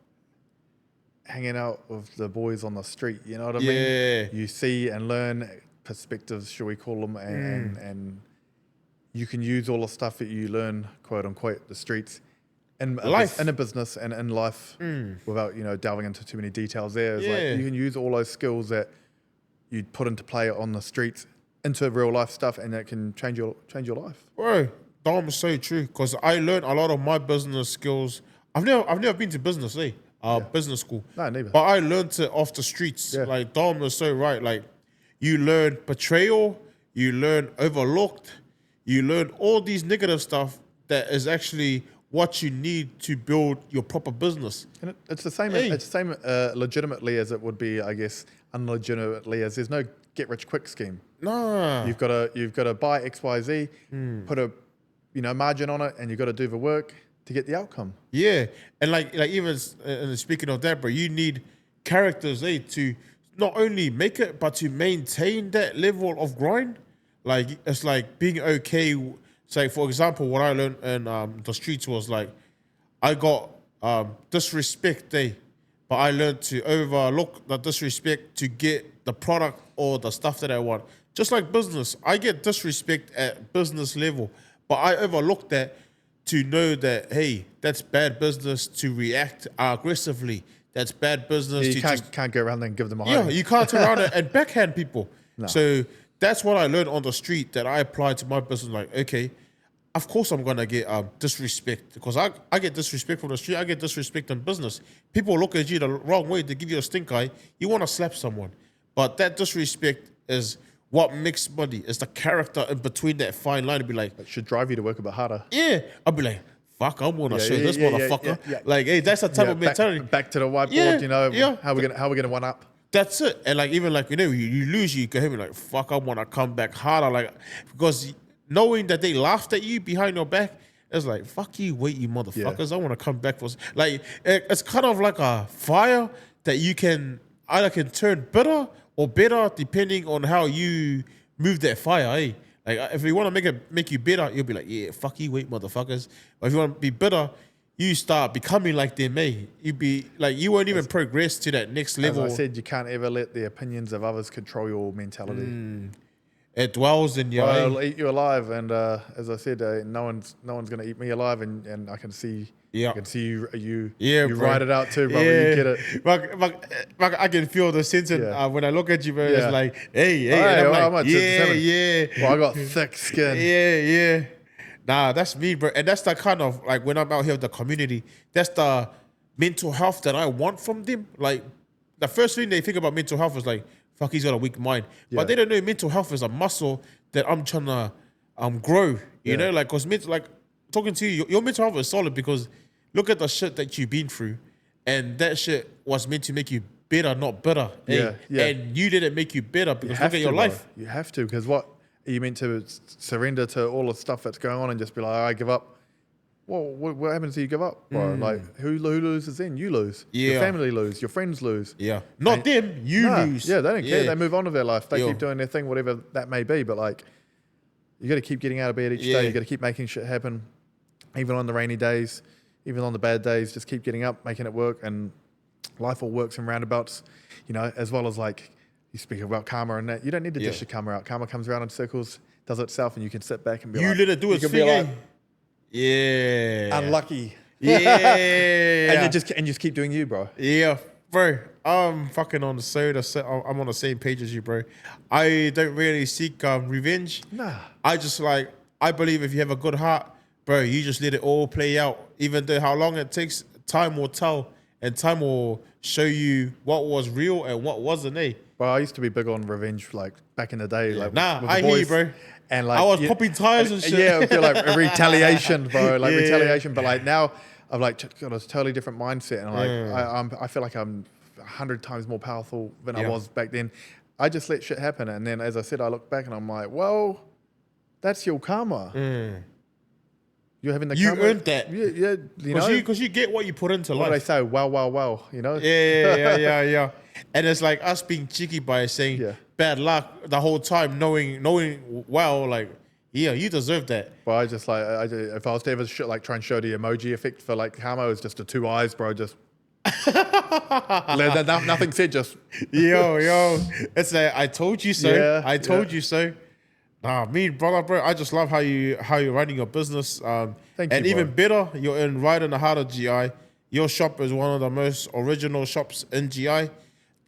hanging out with the boys on the street, you know what I mean? Yeah. You see and learn perspectives, shall we call them, and you can use all the stuff that you learn, quote unquote, the streets, in a business and in life, without delving into too many details. There, like you can use all those skills that you put into play on the streets into real life stuff, and that can change your life. Bro, Dom is so true because I learned a lot of my business skills. I've never been to business, business school. No, neither. But I learned it off the streets. Yeah. Like Dom is so right. Like you learn betrayal, you learn overlooked. You learn all these negative stuff that is actually what you need to build your proper business. And it's the same. It's the same legitimately as it would be, I guess, unlegitimately, as there's no get rich quick scheme. Nah. You've got to buy XYZ, put a margin on it, and you've got to do the work to get the outcome. Yeah, and like even speaking of that, bro, you need characters, to not only make it but to maintain that level of grind. Like, it's like being okay. It's like, for example, what I learned in the streets was like, I got disrespect, but I learned to overlook the disrespect to get the product or the stuff that I want. Just like business, I get disrespect at business level, but I overlook that to know that, hey, that's bad business to react aggressively. That's bad business. You can't go around there and give them a high. Yeah, you can't turn around and backhand people. No. So that's what I learned on the street that I applied to my business. Like, okay, of course I'm going to get disrespect because I get disrespect from the street. I get disrespect in business. People look at you the wrong way. They give you a stink eye. You want to slap someone. But that disrespect is what makes money. It's the character in between that fine line to be like. It should drive you to work a bit harder. Yeah. I'll be like, fuck, I'm going to show this motherfucker. Yeah. Like, hey, that's the type of mentality. Back to the whiteboard, how we gonna one up. That's it. And like, even like, you lose, you can hear me like, fuck, I want to come back harder. Like, because knowing that they laughed at you behind your back, it's like, fuck you, wait, you motherfuckers. I want to come back for, like, it's kind of like a fire that you can either can turn bitter or better depending on how you move that fire, Like, if you want to make you bitter, you'll be like, yeah, fuck you, wait, motherfuckers. But if you want to be bitter, you start becoming like them, You be like, you won't even progress to that next level. As I said, you can't ever let the opinions of others control your mentality. It dwells in you. Well, it'll eat you alive, and as I said, no one's gonna eat me alive, and I can see. Yeah. I can see you bro. ride it out too, bro. You get it. But I can feel the sentiment when I look at you, bro. It's like, hey, and I'm like, like, yeah. Well, I got thick skin. Yeah. Nah, that's me, bro. And that's the kind of, like, when I'm out here with the community, that's the mental health that I want from them. Like, the first thing they think about mental health is like, fuck, he's got a weak mind. Yeah. But they don't know mental health is a muscle that I'm trying to grow. You know, like, because talking to you, your mental health is solid because look at the shit that you've been through. And that shit was meant to make you better, not better. Yeah. And you didn't make you better because look at your life. You have to, because what? Are you meant to surrender to all the stuff that's going on and just be like, I give up? Well, what happens if you give up? Bro? Like, who loses then? You lose. Yeah. Your family lose. Your friends lose. Yeah. Not them. You lose. Yeah, they don't care. They move on with their life. They keep doing their thing, whatever that may be. But, like, you got to keep getting out of bed each day. You got to keep making shit happen, even on the rainy days. even on the bad days, just keep getting up, making it work, and life all works in roundabouts, you know, as well as like you speak about karma and that. You don't need to dish your karma out. Karma comes around in circles, does it itself, and you can sit back and be You like, let it do its you can thing, be eh? like, Yeah. unlucky. Yeah. And you just keep doing you, bro. Yeah, bro. I'm fucking on I'm on the same page as you, bro. I don't really seek revenge. Nah. I believe if you have a good heart, bro, you just let it all play out. Even though how long it takes, time will tell, and time will show you what was real and what wasn't, eh? Bro, I used to be big on revenge, like back in the day. Like Nah, with the I hear you, boys. bro. And like I was popping tires and shit. Yeah, I feel like a retaliation, bro. Like Yeah. retaliation. But like now, I've like got a totally different mindset, and like I feel like I'm 100 times more powerful than I was back then. I just let shit happen, and then as I said, I look back and I'm like, well, that's your karma. You're having the You karma. earned that. Yeah, you know. Because you get what you put into What do they life. say? Well, you know. Yeah. And it's like us being cheeky by saying bad luck the whole time, knowing well, like, yeah, you deserve that. But I just like, if I was to ever like try and show the emoji effect for like karma, it's just the two eyes, bro. Just nothing said, just yo, it's like I told you so. Yeah, I told you so. Nah, me, brother, bro. I just love how you're running your business. Thank and you, even bro. better, you're in right in the heart of GI. Your shop is one of the most original shops in GI.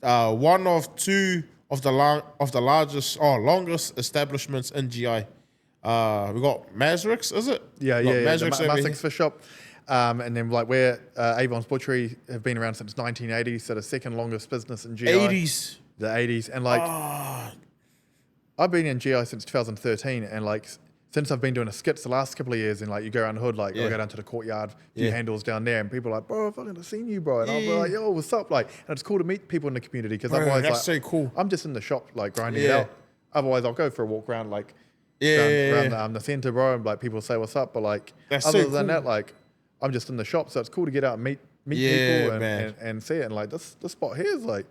One of two of the largest or longest establishments in GI. We got Mazrix, is it? Yeah. Mazrix The Mazrix fish shop. And then like we're Avon's Butchery have been around since 1980, so the second longest business in GI. 80s. The 80s. And like I've been in GI since 2013, and like since I've been doing the skits the last couple of years, and like you go around the hood, like I go down to the courtyard, few handles down there, and people are like, bro, I've fucking seen you, bro. And I'll be like, yo, what's up? Like, and it's cool to meet people in the community, because otherwise, that's like, so cool. I'm just in the shop, like grinding it out. Otherwise, I'll go for a walk around, like around the center, bro, and like people say what's up, but like That's other so than cool. that, like I'm just in the shop, so it's cool to get out and meet people man. and see it. And like this spot here is like,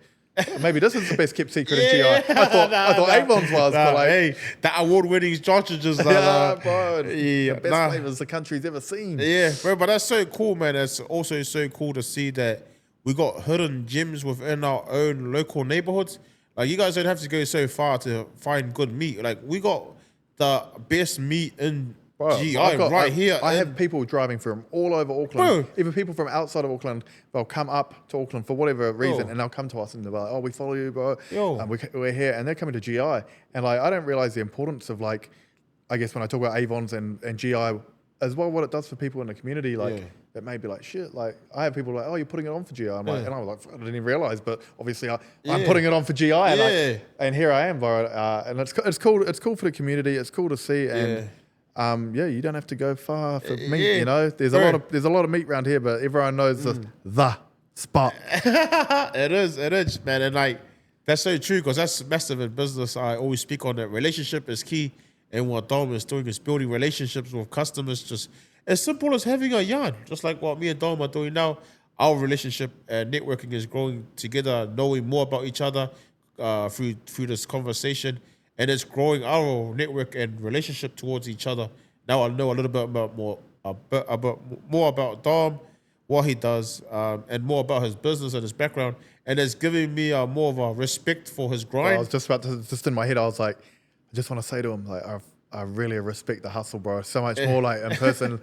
maybe this is the best kept secret in GI. I thought Avon's was, but like, hey, that award-winning sausages. bro, Yeah, the best flavors the country's ever seen. Yeah, bro, but that's so cool, man. It's also so cool to see that we got hidden gems within our own local neighborhoods. Like, you guys don't have to go so far to find good meat. Like, we got the best meat in GI here. I have people driving from all over Auckland, even people from outside of Auckland. They'll come up to Auckland for whatever reason, and they'll come to us and they're like, "Oh, we follow you, bro. We're here," and they're coming to GI. And like, I don't realize the importance of like, I guess when I talk about Avons and GI as well, what it does for people in the community, like that may be like shit. Like, I have people like, "Oh, you're putting it on for GI." I'm like, and I was like, I didn't even realize, but obviously I'm putting it on for GI, and here I am, bro. And it's cool. It's cool for the community. It's cool to see, and you don't have to go far for meat. You know, there's a lot of meat around here, but everyone knows the spot. It is, man, and like that's so true, because that's massive in business. I always speak on that. Relationship is key. And what Dom is doing is building relationships with customers, just as simple as having a yarn. Just like what me and Dom are doing now. Our relationship and networking is growing together, knowing more about each other through this conversation, and it's growing our network and relationship towards each other. Now I know a little bit about more about Dom, what he does, and more about his business and his background, and it's giving me more of a respect for his grind. I was just about to, just in my head, I was like, I just want to say to him, like, I really respect the hustle, bro. So much more like in person,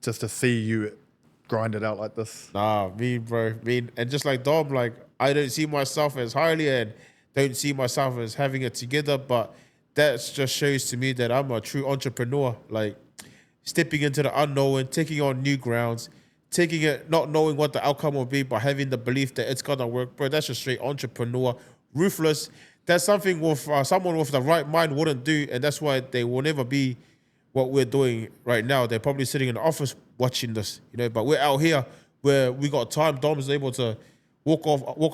just to see you grind it out like this. Nah, bro. And just like Dom, like, I don't see myself as highly and don't see myself as having it together, but that just shows to me that I'm a true entrepreneur, like stepping into the unknown, taking on new grounds, taking it, not knowing what the outcome will be, but having the belief that it's gonna work, bro. That's just straight entrepreneur, ruthless. That's something with someone with the right mind wouldn't do, and that's why they will never be what we're doing right now. They're probably sitting in the office watching this, you know. But we're out here where we got time. Dom is able to walk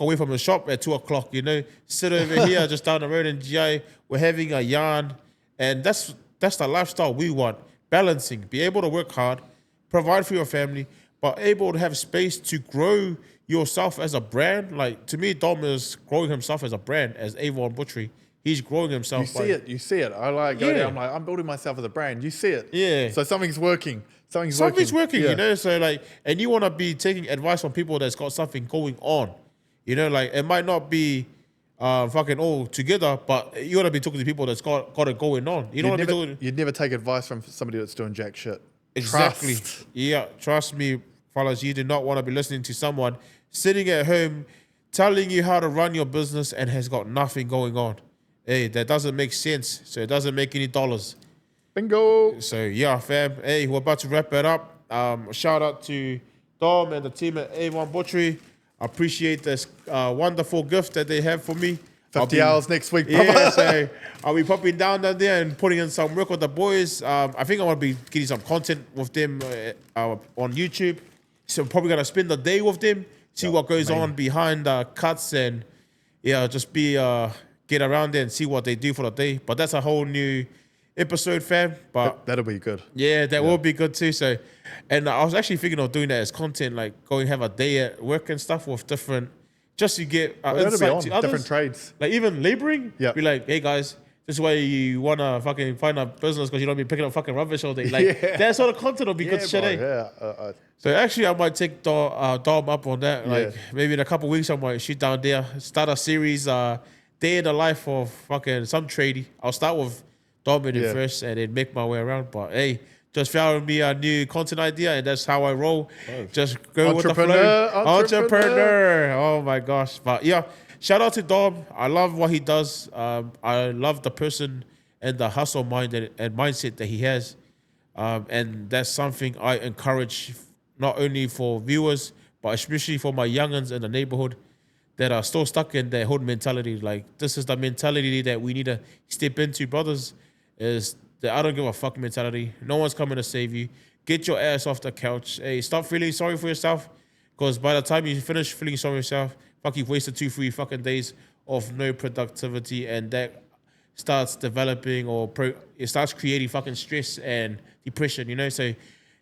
away from the shop at 2:00, you know, sit over here just down the road in GI. We're having a yarn, and that's the lifestyle we want. Balancing, be able to work hard, provide for your family, but able to have space to grow yourself as a brand. Like, to me, Dom is growing himself as a brand, as Avon Butchery. he's growing himself. You see it. I like go there. I'm like, I'm building myself as a brand. You see it. Yeah. So something's working. Something's working, yeah. you know. So like, and you want to be taking advice from people that's got something going on, you know. Like it might not be fucking all together, but you want to be talking to people that's got it going on. You don't want to be talking. You'd never take advice from somebody that's doing jack shit. Exactly. Trust. Yeah, trust me, fellas. You do not want to be listening to someone sitting at home telling you how to run your business and has got nothing going on. Hey, that doesn't make sense. So it doesn't make any dollars. Bingo. So yeah, fam. Hey, we're about to wrap it up. Shout out to Dom and the team at Avon Butchery. I appreciate this wonderful gift that they have for me. 50 hours next week, brother. Yeah, so I'll be popping down there and putting in some work with the boys. I think I'm going to be getting some content with them on YouTube. So I'm probably going to spend the day with them, see what goes on behind the cuts, and yeah, just be get around there and see what they do for the day. But that's a whole new episode, fam. But that'll be good. Yeah, that will be good too. So, and I was actually thinking of doing that as content, like going have a day at work and stuff with different, just to get insight to others. Different trades. Like even laboring. Yeah. Be like, hey guys, this is why you wanna fucking find a business because you don't be picking up fucking rubbish all day. Like that sort of content will be good shit. Yeah. So actually, I might take Dom up on that. Like maybe in a couple of weeks, I might shoot down there, start a series, day in the life of fucking some tradie. I'll start with Dom in it first and then make my way around. But hey, just found me a new content idea and that's how I roll. Oh. Just go with the flow. Entrepreneur. Oh my gosh. But yeah, shout out to Dom. I love what he does. I love the person and the hustle mind and mindset that he has. And that's something I encourage not only for viewers, but especially for my youngins in the neighborhood that are still stuck in their hood mentality. Like, this is the mentality that we need to step into, brothers, is the I don't give a fuck mentality. No one's coming to save you. Get your ass off the couch. Hey, stop feeling sorry for yourself, because by the time you finish feeling sorry for yourself, fuck, you've wasted 2-3 fucking days of no productivity, and that starts developing it starts creating fucking stress and depression, you know? So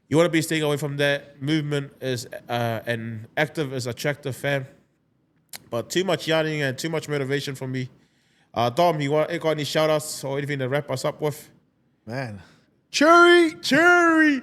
you want to be staying away from that. Movement is and active is attractive, fam. But too much yarning and too much motivation from me. Dom, you got any shout outs or anything to wrap us up with? Man. Cherry!